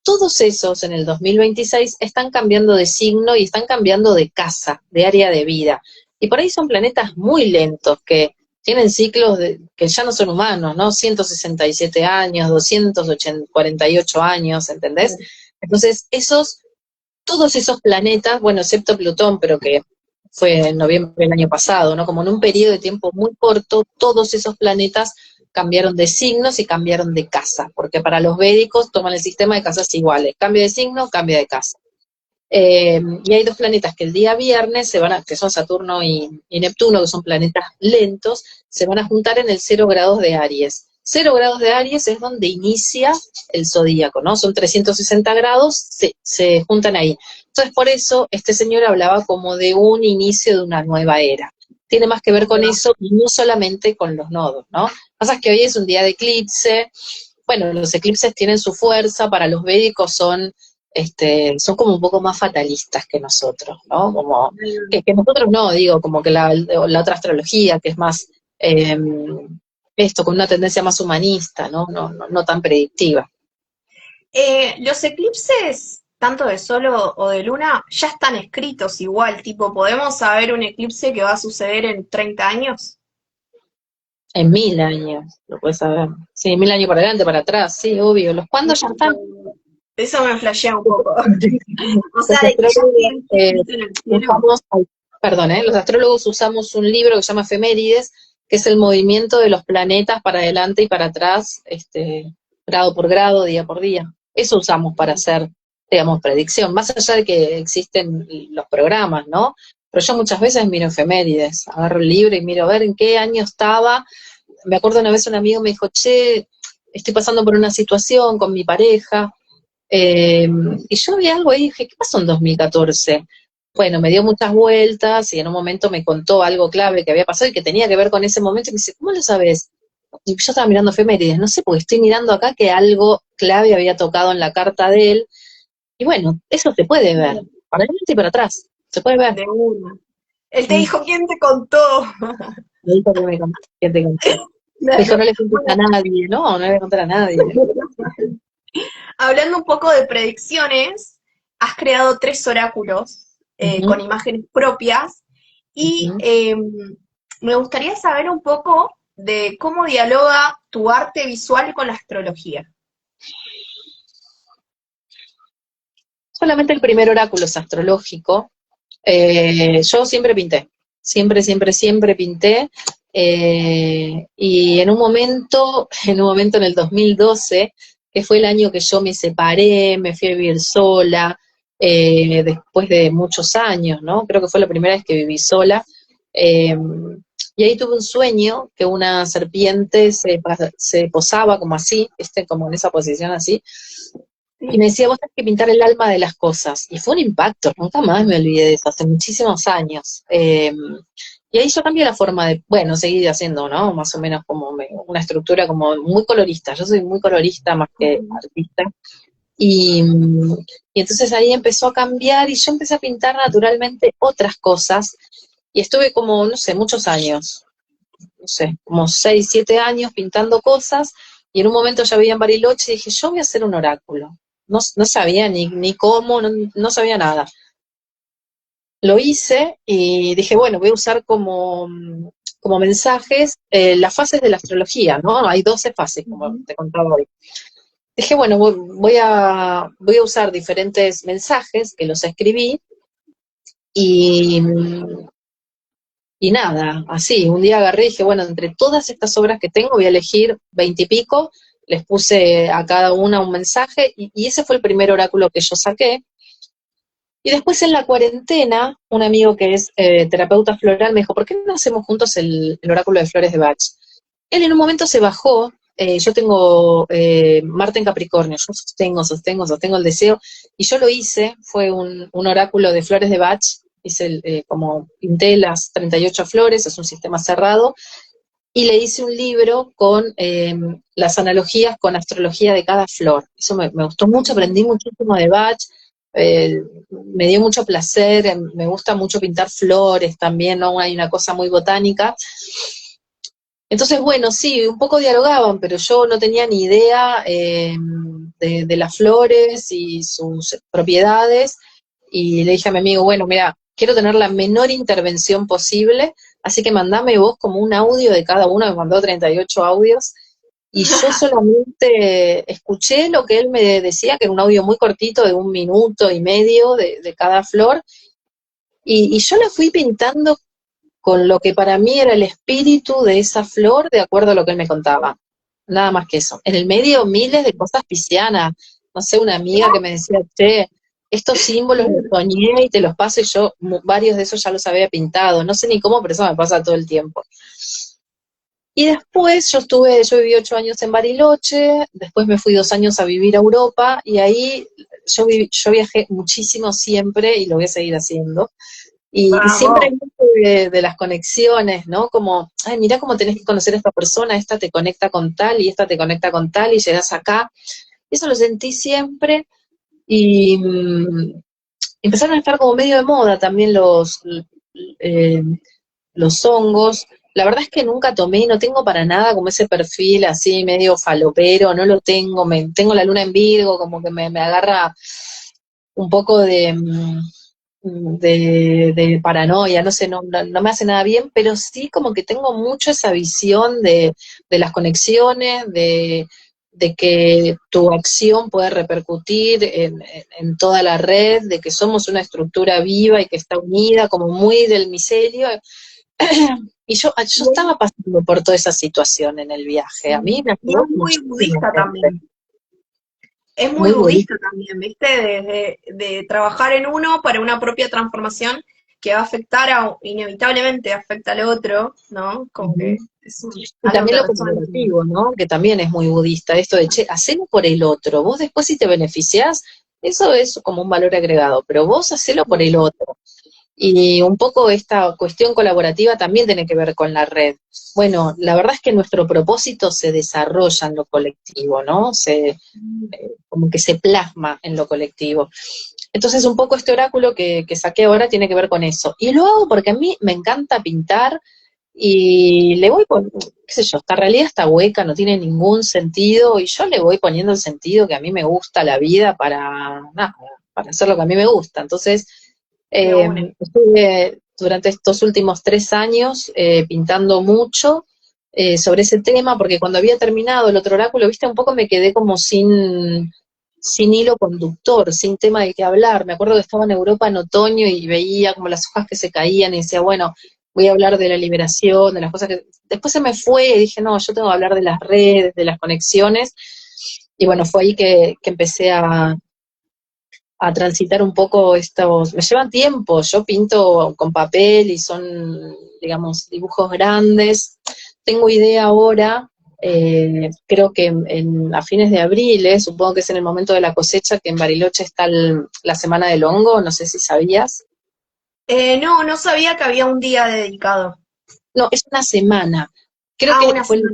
Todos esos en el 2026 están cambiando de signo y están cambiando de casa, de área de vida. Y por ahí son planetas muy lentos que tienen ciclos que ya no son humanos, ¿no? 167 años, 248 años, ¿entendés? Entonces, todos esos planetas, bueno, excepto Plutón, pero que fue en noviembre del año pasado, ¿no? Como en un periodo de tiempo muy corto, todos esos planetas cambiaron de signos y cambiaron de casa, porque para los védicos toman el sistema de casas iguales, cambio de signo, cambio de casa. Y hay dos planetas que el día viernes que son Saturno y Neptuno, que son planetas lentos, se van a juntar en el 0 grados de Aries. 0 grados de Aries es donde inicia el zodíaco, ¿no? Son 360 grados, se juntan ahí. Entonces, por eso este señor hablaba como de un inicio de una nueva era. Tiene más que ver con eso y no solamente con los nodos, ¿no? Lo que pasa es que hoy es un día de eclipse. Bueno, los eclipses tienen su fuerza, para los védicos son como un poco más fatalistas que nosotros, ¿no? Como que nosotros no, digo, como que la otra astrología, que es más eh, esto, con una tendencia más humanista, ¿no? No tan predictiva. Los eclipses, tanto de sol o de luna, ya están escritos igual, tipo, ¿podemos saber un eclipse que va a suceder en 30 años? En 1000 años, lo puedes saber. Sí, 1000 años para adelante, para atrás, sí, obvio. ¿Los cuándo ya están? Eso me flashea un poco. O Los sea, de que ya astrólogos esté escrito en el cielo. usamos, ay, perdón, los astrólogos usamos un libro que se llama Efemérides, que es el movimiento de los planetas para adelante y para atrás, grado por grado, día por día. Eso usamos para hacer, digamos, predicción, más allá de que existen los programas, ¿no? Pero yo muchas veces miro efemérides, agarro el libro y miro a ver en qué año estaba. Me acuerdo una vez un amigo me dijo, che, estoy pasando por una situación con mi pareja, Y yo vi algo ahí y dije, ¿qué pasó en 2014? Bueno, me dio muchas vueltas y en un momento me contó algo clave que había pasado y que tenía que ver con ese momento y me dice, ¿cómo lo sabes? Y yo estaba mirando efemérides, no sé, porque estoy mirando acá que algo clave había tocado en la carta de él. Y bueno, eso se puede ver, para adelante y para atrás, se puede ver. De una. Él te Mm, dijo quién te contó. me dijo que me contó, que te contó. Me dijo, Claro. no le cuentes a Bueno, nadie, no le voy a contar a nadie. hablando un poco de predicciones, has creado 3 oráculos Ujú, con imágenes propias y ujú. me gustaría saber un poco de cómo dialoga tu arte visual con la astrología. Solamente el primer oráculo es astrológico. Yo siempre pinté, siempre pinté. Y en un momento en el 2012, que fue el año que yo me separé, me fui a vivir sola, después de muchos años, ¿no? Creo que fue la primera vez que viví sola. eh, y ahí tuve un sueño que una serpiente se posaba como así, como en esa posición así, y me decía, vos tenés que pintar el alma de las cosas. Y fue un impacto, nunca más me olvidé de eso, hace muchísimos años. Y ahí yo cambié la forma de, bueno, seguí haciendo, ¿no? Más o menos como una estructura como muy colorista. Yo soy muy colorista más que Ujú. artista. Y, y entonces ahí empezó a cambiar y yo empecé a pintar naturalmente otras cosas. Y estuve como, no sé, muchos años, no sé, como 6, 7 años pintando cosas, y en un momento ya vivía en Bariloche y dije, yo voy a hacer un oráculo. No sabía ni cómo, no sabía nada. Lo hice y dije, bueno, voy a usar como mensajes las fases de la astrología, ¿no? Hay 12 fases, como Ujú. te contaba hoy. Dije, bueno, voy a usar diferentes mensajes que los escribí y, y nada, así, un día agarré y dije, bueno, entre todas estas obras que tengo voy a elegir 20 y pico, les puse a cada una un mensaje y ese fue el primer oráculo que yo saqué. Y después en la cuarentena, un amigo que es terapeuta floral me dijo, ¿por qué no hacemos juntos el oráculo de flores de Bach? Él en un momento se bajó, yo tengo Marte en Capricornio, yo sostengo el deseo, y yo lo hice, fue un oráculo de flores de Bach, hice como pinté las 38 flores, es un sistema cerrado, y le hice un libro con las analogías con astrología de cada flor. Eso me gustó mucho, aprendí muchísimo de Bach, me dio mucho placer, me gusta mucho pintar flores también, ¿no? Hay una cosa muy botánica. Entonces, bueno, sí, un poco dialogaban, pero yo no tenía ni idea de las flores y sus propiedades, y le dije a mi amigo, bueno, mira, quiero tener la menor intervención posible, así que mandame vos como un audio de cada uno, me mandó 38 audios, y yo solamente escuché lo que él me decía, que era un audio muy cortito, de 1 minuto y medio de cada flor, y yo la fui pintando con lo que para mí era el espíritu de esa flor, de acuerdo a lo que él me contaba. Nada más que eso. En el medio, miles de cosas piscianas. No sé, una amiga que me decía, che, estos símbolos los soñé y te los paso, y yo varios de esos ya los había pintado. No sé ni cómo, pero eso me pasa todo el tiempo. Y después yo viví 8 años en Bariloche, después me fui 2 años a vivir a Europa, y ahí yo viajé muchísimo siempre y lo voy a seguir haciendo. Y siempre Vamos. hay mucho de las conexiones, ¿no? Como, ay, mirá cómo tenés que conocer a esta persona, esta te conecta con tal y esta te conecta con tal y llegas acá. Eso lo sentí siempre, y empezaron a estar como medio de moda también eh, los hongos. La verdad es que nunca tomé y no tengo para nada como ese perfil así medio falopero, no lo tengo, tengo la luna en Virgo, como que me agarra un poco de paranoia, no sé, no me hace nada bien, pero sí como que tengo mucho esa visión de las conexiones, de que tu acción puede repercutir en toda la red, de que somos una estructura viva y que está unida, como muy del micelio. Y yo estaba pasando por toda esa situación en el viaje. A mí me Y es ayudó muy muchísimo budista gente. también. Es muy Muy bonito. budista también, ¿viste? De trabajar en uno para una propia transformación. que va a afectar, inevitablemente afecta al otro, ¿no? Como que es Y algo también que lo resuena. colaborativo, ¿no? Que también es muy budista, esto de, che, hacelo por el otro, vos después si te beneficiás, eso es como un valor agregado, pero vos hacelo por el otro. Y un poco esta cuestión colaborativa también tiene que ver con la red. Bueno, la verdad es que nuestro propósito se desarrolla en lo colectivo, ¿no? Como que se plasma en lo colectivo. Entonces, un poco este oráculo que saqué ahora tiene que ver con eso. Y lo hago porque a mí me encanta pintar y le voy con, qué sé yo, esta realidad está hueca, no tiene ningún sentido, y yo le voy poniendo el sentido que a mí me gusta la vida para, nada, para hacer lo que a mí me gusta. Entonces, Me une. estuve durante estos últimos 3 años pintando mucho sobre ese tema, porque cuando había terminado el otro oráculo, viste, un poco me quedé como sin hilo conductor, sin tema de qué hablar. Me acuerdo que estaba en Europa en otoño y veía como las hojas que se caían y decía, bueno, voy a hablar de la liberación, de las cosas que... Después se me fue y dije, no, yo tengo que hablar de las redes, de las conexiones, y bueno, fue ahí que empecé a transitar un poco estos, me llevan tiempo, yo pinto con papel y son, digamos, dibujos grandes. Tengo idea ahora, creo que a fines de abril, supongo que es en el momento de la cosecha, que en Bariloche está la Semana del Hongo, no sé si sabías. No, no sabía que había un día dedicado. No, es una semana. Ah, una semana.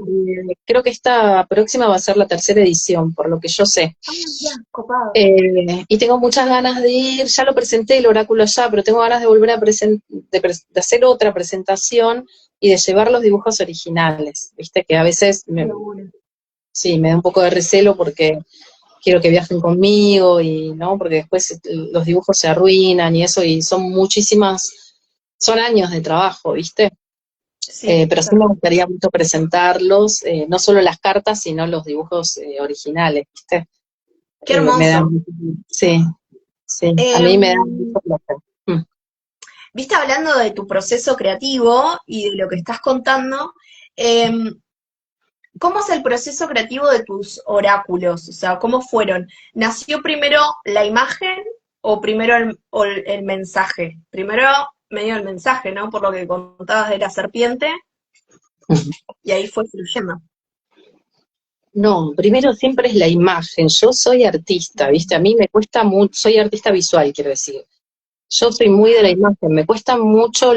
Creo que esta próxima va a ser la tercera edición, por lo que yo sé. Ah, ya, copado. Y tengo muchas ganas de ir, ya lo presenté el oráculo ya, pero tengo ganas de volver de hacer otra presentación y de llevar los dibujos originales. Viste que a veces sí, me da un poco de recelo porque quiero que viajen conmigo y no, porque después los dibujos se arruinan y eso, y son años de trabajo, ¿viste? Sí, Pero sí me gustaría mucho presentarlos, no solo las cartas, sino los dibujos originales, ¿viste? qué Me dan, hermoso. sí, sí, a mí me da Em, mucho placer. Mm. Viste, hablando de tu proceso creativo y de lo que estás contando, em, ¿cómo es el proceso creativo de tus oráculos? O sea, ¿cómo fueron? ¿Nació primero la imagen o primero el mensaje? Primero medio el mensaje, ¿no? Por lo que contabas de la serpiente, y ahí fue fluyendo. No, primero siempre es la imagen. Yo soy artista, ¿viste? A mí me cuesta mucho, soy artista visual, quiero decir. Yo soy muy de la imagen, me cuestan mucho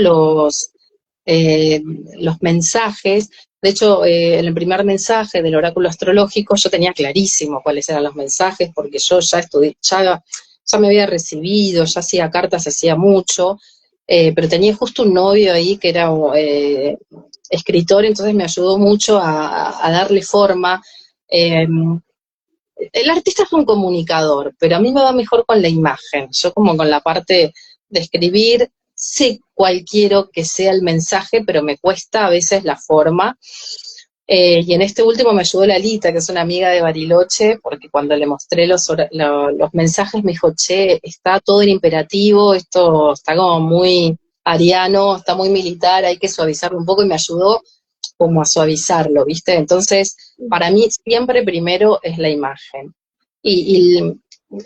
eh, los mensajes. De hecho, en el primer mensaje del oráculo astrológico yo tenía clarísimo cuáles eran los mensajes, porque yo ya estudié, ya me había recibido, ya hacía cartas, hacía mucho, pero tenía justo un novio ahí que era escritor, entonces me ayudó mucho a darle forma. Eh, el artista es un comunicador, pero a mí me va mejor con la imagen. Yo como con la parte de escribir, sé cuál quiero que sea el mensaje, pero me cuesta a veces la forma. Y en este último me ayudó Lalita, que es una amiga de Bariloche, porque cuando le mostré los mensajes me dijo, che, está todo en imperativo, esto está como muy ariano, está muy militar, hay que suavizarlo un poco, y me ayudó como a suavizarlo, ¿viste? Entonces, para mí siempre primero es la imagen. Y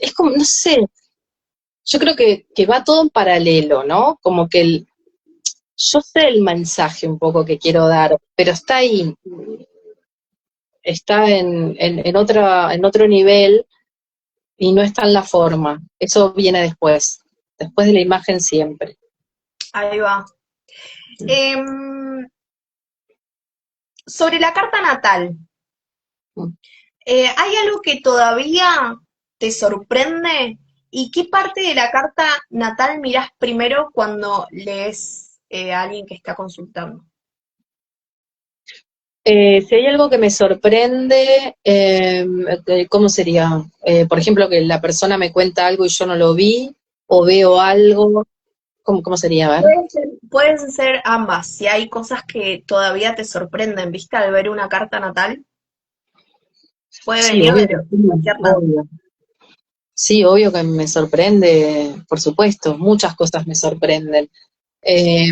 es como, no sé, yo creo que va todo en paralelo, ¿no? Como que yo sé el mensaje un poco que quiero dar, pero está ahí, está en otro nivel y no está en la forma. Eso viene después de la imagen siempre. Ahí va. Em, Sobre la carta natal, ¿hay algo que todavía te sorprende? ¿Y qué parte de la carta natal mirás primero cuando lees a alguien que está consultando? Si hay algo que me sorprende, ¿cómo sería? Por ejemplo, que la persona me cuenta algo y yo no lo vi, o veo algo, ¿cómo sería? A ver. Pueden ser ambas, si hay cosas que todavía te sorprenden, ¿viste? Al ver una carta natal, puede Sí, venir obvio que sí, de cualquier lado. obvio. Sí, obvio que me sorprende, por supuesto, muchas cosas me sorprenden. Eh,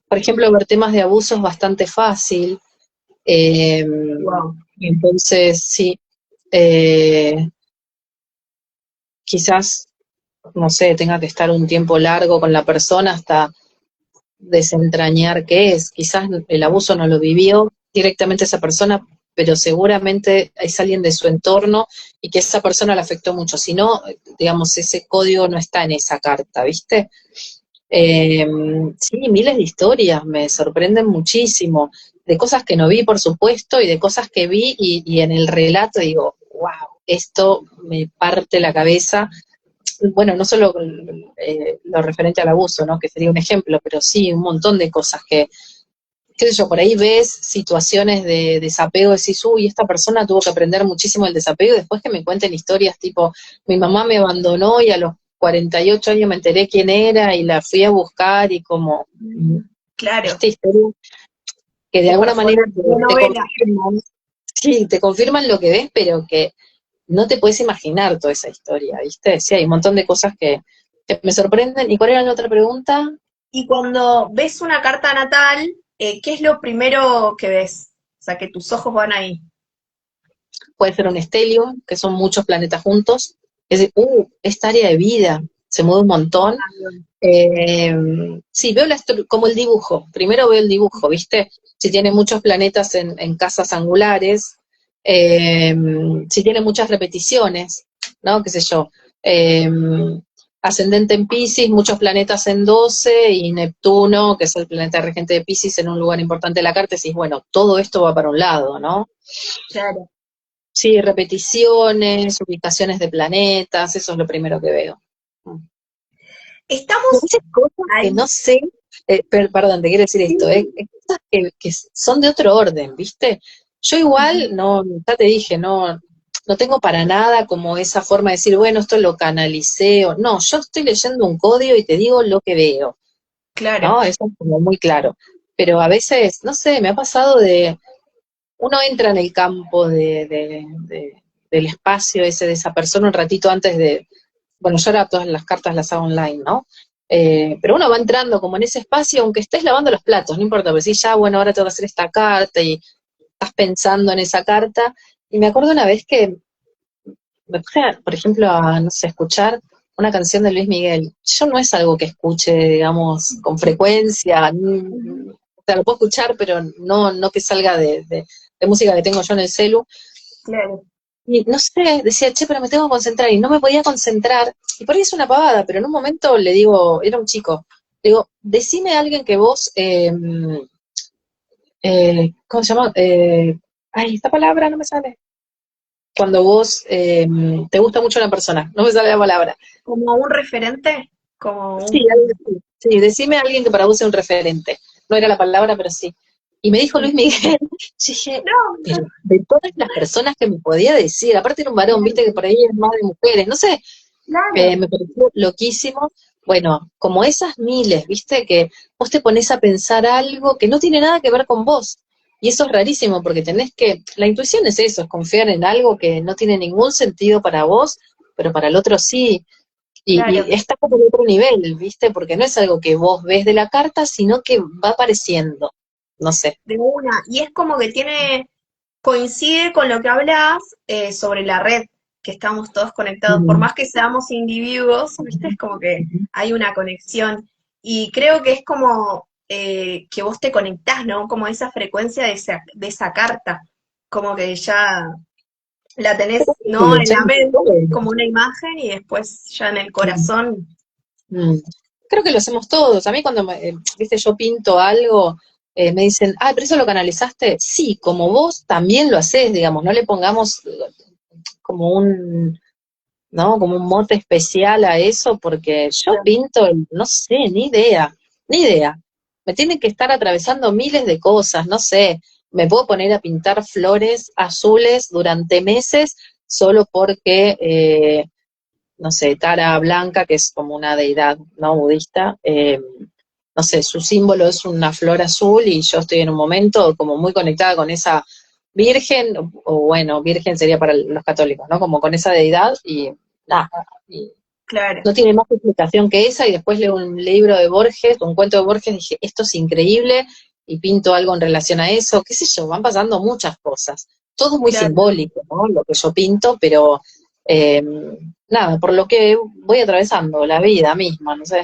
por ejemplo, ver temas de abuso es bastante fácil, eh, Wow. entonces sí, eh, quizás. no sé, tenga que estar un tiempo largo con la persona hasta desentrañar qué es. Quizás el abuso no lo vivió directamente esa persona, pero seguramente es alguien de su entorno y que esa persona le afectó mucho. Si no, digamos, ese código no está en esa carta, ¿viste? Eh, sí, miles de historias, me sorprenden muchísimo, de cosas que no vi, por supuesto, y de cosas que vi y en el relato digo, wow, esto me parte la cabeza. Bueno, no solo lo referente al abuso, ¿no? Que sería un ejemplo, pero sí un montón de cosas que, qué sé yo, por ahí ves situaciones de desapego, decís, uy, esta persona tuvo que aprender muchísimo el desapego, y después que me cuenten historias tipo, mi mamá me abandonó y a los 48 años me enteré quién era y la fui a buscar y como, Claro, esta historia que de súper alguna manera fuerte, de te novela. confirman, sí, te confirman lo que ves, pero que no te puedes imaginar toda esa historia, ¿viste? Sí, hay un montón de cosas que me sorprenden. ¿Y cuál era la otra pregunta? Y cuando ves una carta natal, ¿qué es lo primero que ves? O sea, que tus ojos van ahí. Puede ser un estelio, que son muchos planetas juntos. Es decir, esta área de vida se mueve un montón. Eh, sí, veo como el dibujo. Primero veo el dibujo, ¿viste? Si tiene muchos planetas en casas angulares, eh, si tiene muchas repeticiones, ¿no? ¿Qué sé yo? Eh, ascendente en Piscis, muchos planetas en 12 y Neptuno, que es el planeta regente de Piscis, en un lugar importante de la carta, y decís, bueno, todo esto va para un lado, ¿no? Claro. Sí, repeticiones, ubicaciones de planetas, eso es lo primero que veo. Y a Estamos veces cosas que ahí. no sé, perdón, te quiero decir esto, cosas que son de otro orden, ¿viste? Yo Ujú. igual, no, ya te dije, no tengo para nada como esa forma de decir, bueno, esto lo canalicé, o no, yo estoy leyendo un código y te digo lo que veo, Claro. ¿no? Eso es como muy claro. Pero a veces, no sé, me ha pasado uno entra en el campo del espacio ese de esa persona un ratito antes bueno, yo ahora todas las cartas las hago online, ¿no? Pero uno va entrando como en ese espacio, aunque estés lavando los platos, no importa, pero sí, ya, bueno, ahora tengo que hacer esta carta y estás pensando en esa carta. Y me acuerdo una vez que me puse, por ejemplo, a, no sé, escuchar una canción de Luis Miguel. Yo no es algo que escuche, digamos, con frecuencia, Ujú. o sea, lo puedo escuchar, pero no que salga de música que tengo yo en el celu. Claro. Y no sé, decía, che, pero me tengo que concentrar, y no me podía concentrar. Y por ahí es una pavada, pero en un momento le digo, era un chico, le digo, decime a alguien que vos, ¿cómo se llama? Ay, esta palabra no me sale. Cuando vos te gusta mucho una persona, no me sale la palabra. Como un referente, como Sí, algo un... así. Sí, decime a alguien que para vos sea un referente. No era la palabra, pero sí. Y me dijo Luis Miguel, yo dije, No, pero de todas las personas que me podía decir, aparte era un varón, viste que por ahí es más de mujeres, no sé, claro. me pareció loquísimo. Bueno, como esas miles, viste, que vos te pones a pensar algo que no tiene nada que ver con vos. Y eso es rarísimo, porque la intuición es eso, es confiar en algo que no tiene ningún sentido para vos, pero para el otro sí. Y Claro, está como en otro nivel, ¿viste? Porque no es algo que vos ves de la carta, sino que va apareciendo. No sé. de una. Y es como que tiene, coincide con lo que hablas sobre la red, que estamos todos conectados. Por Mm. más que seamos individuos, ¿viste? Es como que hay una conexión. Y creo que es como que vos te conectás, ¿no? Como esa frecuencia de esa carta. Como que ya la tenés, ¿no? Sí, En ya la mente, entiendo. como una imagen, y después ya en el corazón. Mm. Creo que lo hacemos todos. A mí cuando, viste, yo pinto algo, me dicen, ah, pero eso lo canalizaste. Sí, como vos también lo haces, digamos, no le pongamos como ¿no? Como un mote especial a eso, porque yo pinto, no sé, ni idea. Me tienen que estar atravesando miles de cosas, no sé. Me puedo poner a pintar flores azules durante meses solo porque no sé, Tara Blanca, que es como una deidad no budista, no sé, su símbolo es una flor azul y yo estoy en un momento como muy conectada con esa virgen, o bueno, virgen sería para los católicos, ¿no? Como con esa deidad y nada, y Claro. no tiene más explicación que esa, y después leo un libro de Borges, un cuento de Borges, y dije, esto es increíble, y pinto algo en relación a eso, qué sé yo, van pasando muchas cosas. Todo muy Claro. simbólico, ¿no? Lo que yo pinto, pero nada, por lo que voy atravesando, la vida misma, no sé.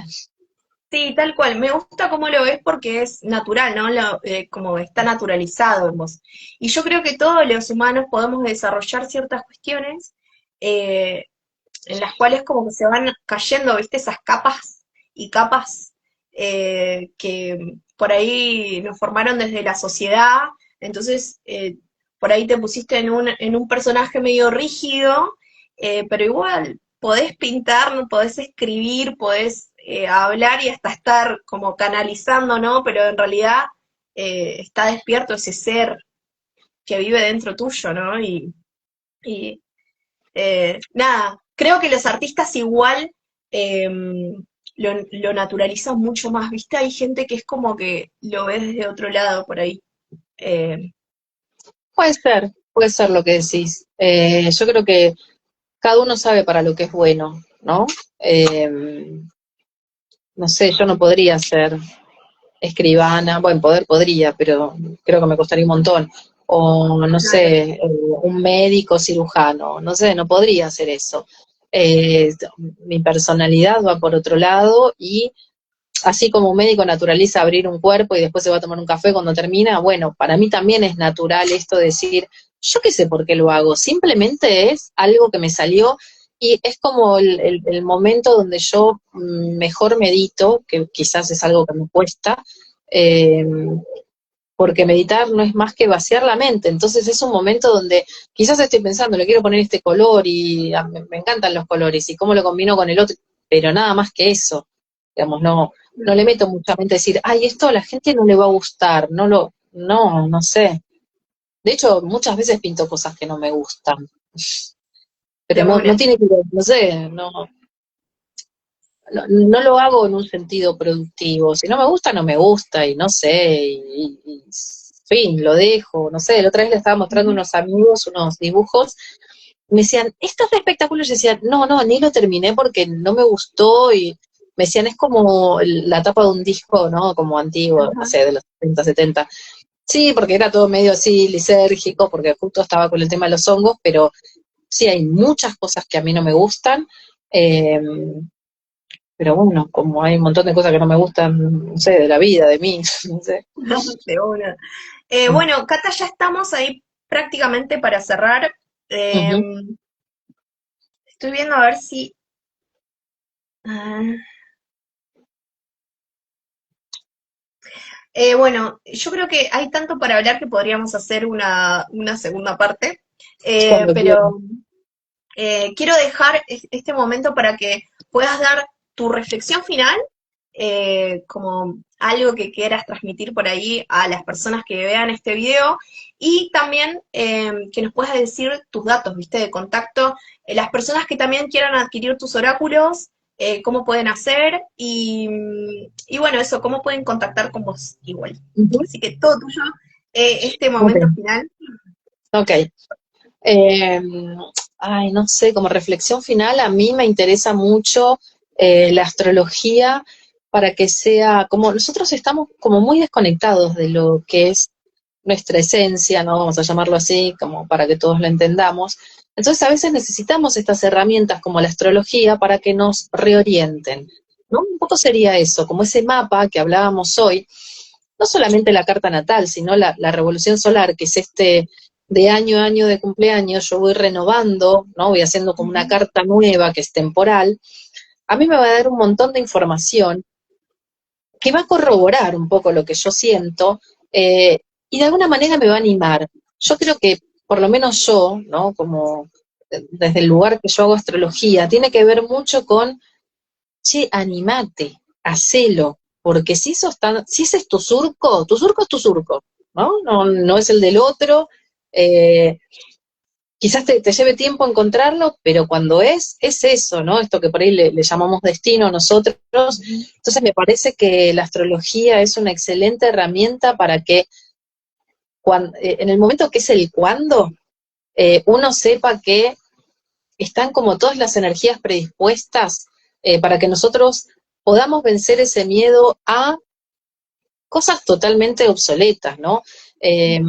Sí, tal cual. Me gusta cómo lo ves porque es natural, ¿no? Como está naturalizado en vos. Y yo creo que todos los humanos podemos desarrollar ciertas cuestiones eh, en las cuales como que se van cayendo, ¿viste? Esas capas y capas que por ahí nos formaron desde la sociedad. Entonces, por ahí te pusiste en un personaje medio rígido, pero igual podés pintar, ¿no? Podés escribir, podés hablar y hasta estar como canalizando, ¿no? Pero en realidad está despierto ese ser que vive dentro tuyo, ¿no? Y nada, creo que los artistas igual eh, lo naturalizan mucho más, ¿viste? Hay gente que es como que lo ve desde otro lado por ahí. Eh, Puede ser lo que decís. Yo creo que cada uno sabe para lo que es bueno, ¿no? Eh, no sé, yo no podría ser escribana, bueno, poder podría, pero creo que me costaría un montón. O no claro. sé, un médico cirujano, no sé, no podría hacer eso. Mi personalidad va por otro lado y así como un médico naturaliza abrir un cuerpo y después se va a tomar un café cuando termina, bueno, para mí también es natural esto de decir, yo qué sé por qué lo hago, simplemente es algo que me salió y es como el momento donde yo mejor medito, que quizás es algo que me cuesta, eh, porque meditar no es más que vaciar la mente, entonces es un momento donde quizás estoy pensando, le quiero poner este color y me encantan los colores y cómo lo combino con el otro, pero nada más que eso, digamos, no le meto mucha mente a decir, ay, esto a la gente no le va a gustar, no sé. De hecho, muchas veces pinto cosas que no me gustan, pero De no una. tiene que ver, no sé, no lo hago en un sentido productivo. Si no me gusta, no me gusta, y no sé, fin, lo dejo, no sé. La otra vez le estaba mostrando a Ujú. unos amigos unos dibujos, me decían, esto es espectacular, yo decía, no, ni lo terminé porque no me gustó, y me decían, es como la tapa de un disco, ¿no? Como antiguo, no Ajá. sé, de los 60, 70. Sí, porque era todo medio así lisérgico, porque justo estaba con el tema de los hongos, pero sí hay muchas cosas que a mí no me gustan. Eh, pero bueno, como hay un montón de cosas que no me gustan, no sé, de la vida, de mí, no sé. De una. Bueno, Cata, ya estamos ahí prácticamente para cerrar. Eh, Ujú. estoy viendo a ver si... ah, bueno, yo creo que hay tanto para hablar que podríamos hacer una segunda parte, Cuando quieran. pero quiero dejar este momento para que puedas dar tu reflexión final, como algo que quieras transmitir por ahí a las personas que vean este video y también que nos puedas decir tus datos, ¿viste? De contacto, las personas que también quieran adquirir tus oráculos, cómo pueden hacer y bueno, eso, cómo pueden contactar con vos igual. Ujú. Así que todo tuyo, este Ok, momento final. ok. Eh, ay, no sé, como reflexión final, a mí me interesa mucho la astrología para que sea, como nosotros estamos como muy desconectados de lo que es nuestra esencia, ¿no? Vamos a llamarlo así, como para que todos lo entendamos. Entonces a veces necesitamos estas herramientas como la astrología para que nos reorienten, ¿no? Un poco sería eso, como ese mapa que hablábamos hoy, no solamente la carta natal, sino la revolución solar, que es este de año a año de cumpleaños, yo voy renovando, ¿no? Voy haciendo como una Ujú. carta nueva que es temporal, a mí me va a dar un montón de información que va a corroborar un poco lo que yo siento y de alguna manera me va a animar. Yo creo que, por lo menos yo, ¿no? Como desde el lugar que yo hago astrología, tiene que ver mucho con, che, animate, hacelo, porque si ese es tu surco es tu surco, ¿no? No es el del otro. eh, Quizás te lleve tiempo encontrarlo, pero cuando es eso, ¿no? Esto que por ahí le llamamos destino nosotros. Entonces me parece que la astrología es una excelente herramienta para que en el momento que es el cuándo, uno sepa que están como todas las energías predispuestas para que nosotros podamos vencer ese miedo a cosas totalmente obsoletas, ¿no? Eh,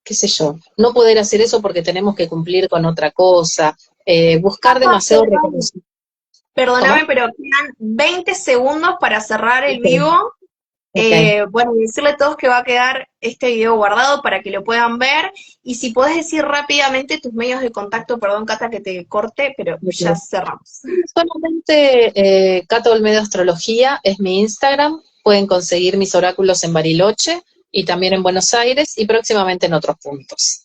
qué sé yo, no poder hacer eso porque tenemos que cumplir con otra cosa. buscar demasiado reconocimiento. Perdóname, ¿Cómo? pero quedan 20 segundos para cerrar el Ok, vivo. ok. Bueno, y decirle a todos que va a quedar este video guardado para que lo puedan ver. Y si podés decir rápidamente tus medios de contacto, perdón, Cata, que te corte, pero ya Ok. cerramos. Solamente Cata Olmedo Astrología es mi Instagram. Pueden conseguir mis oráculos en Bariloche y también en Buenos Aires y próximamente en otros puntos.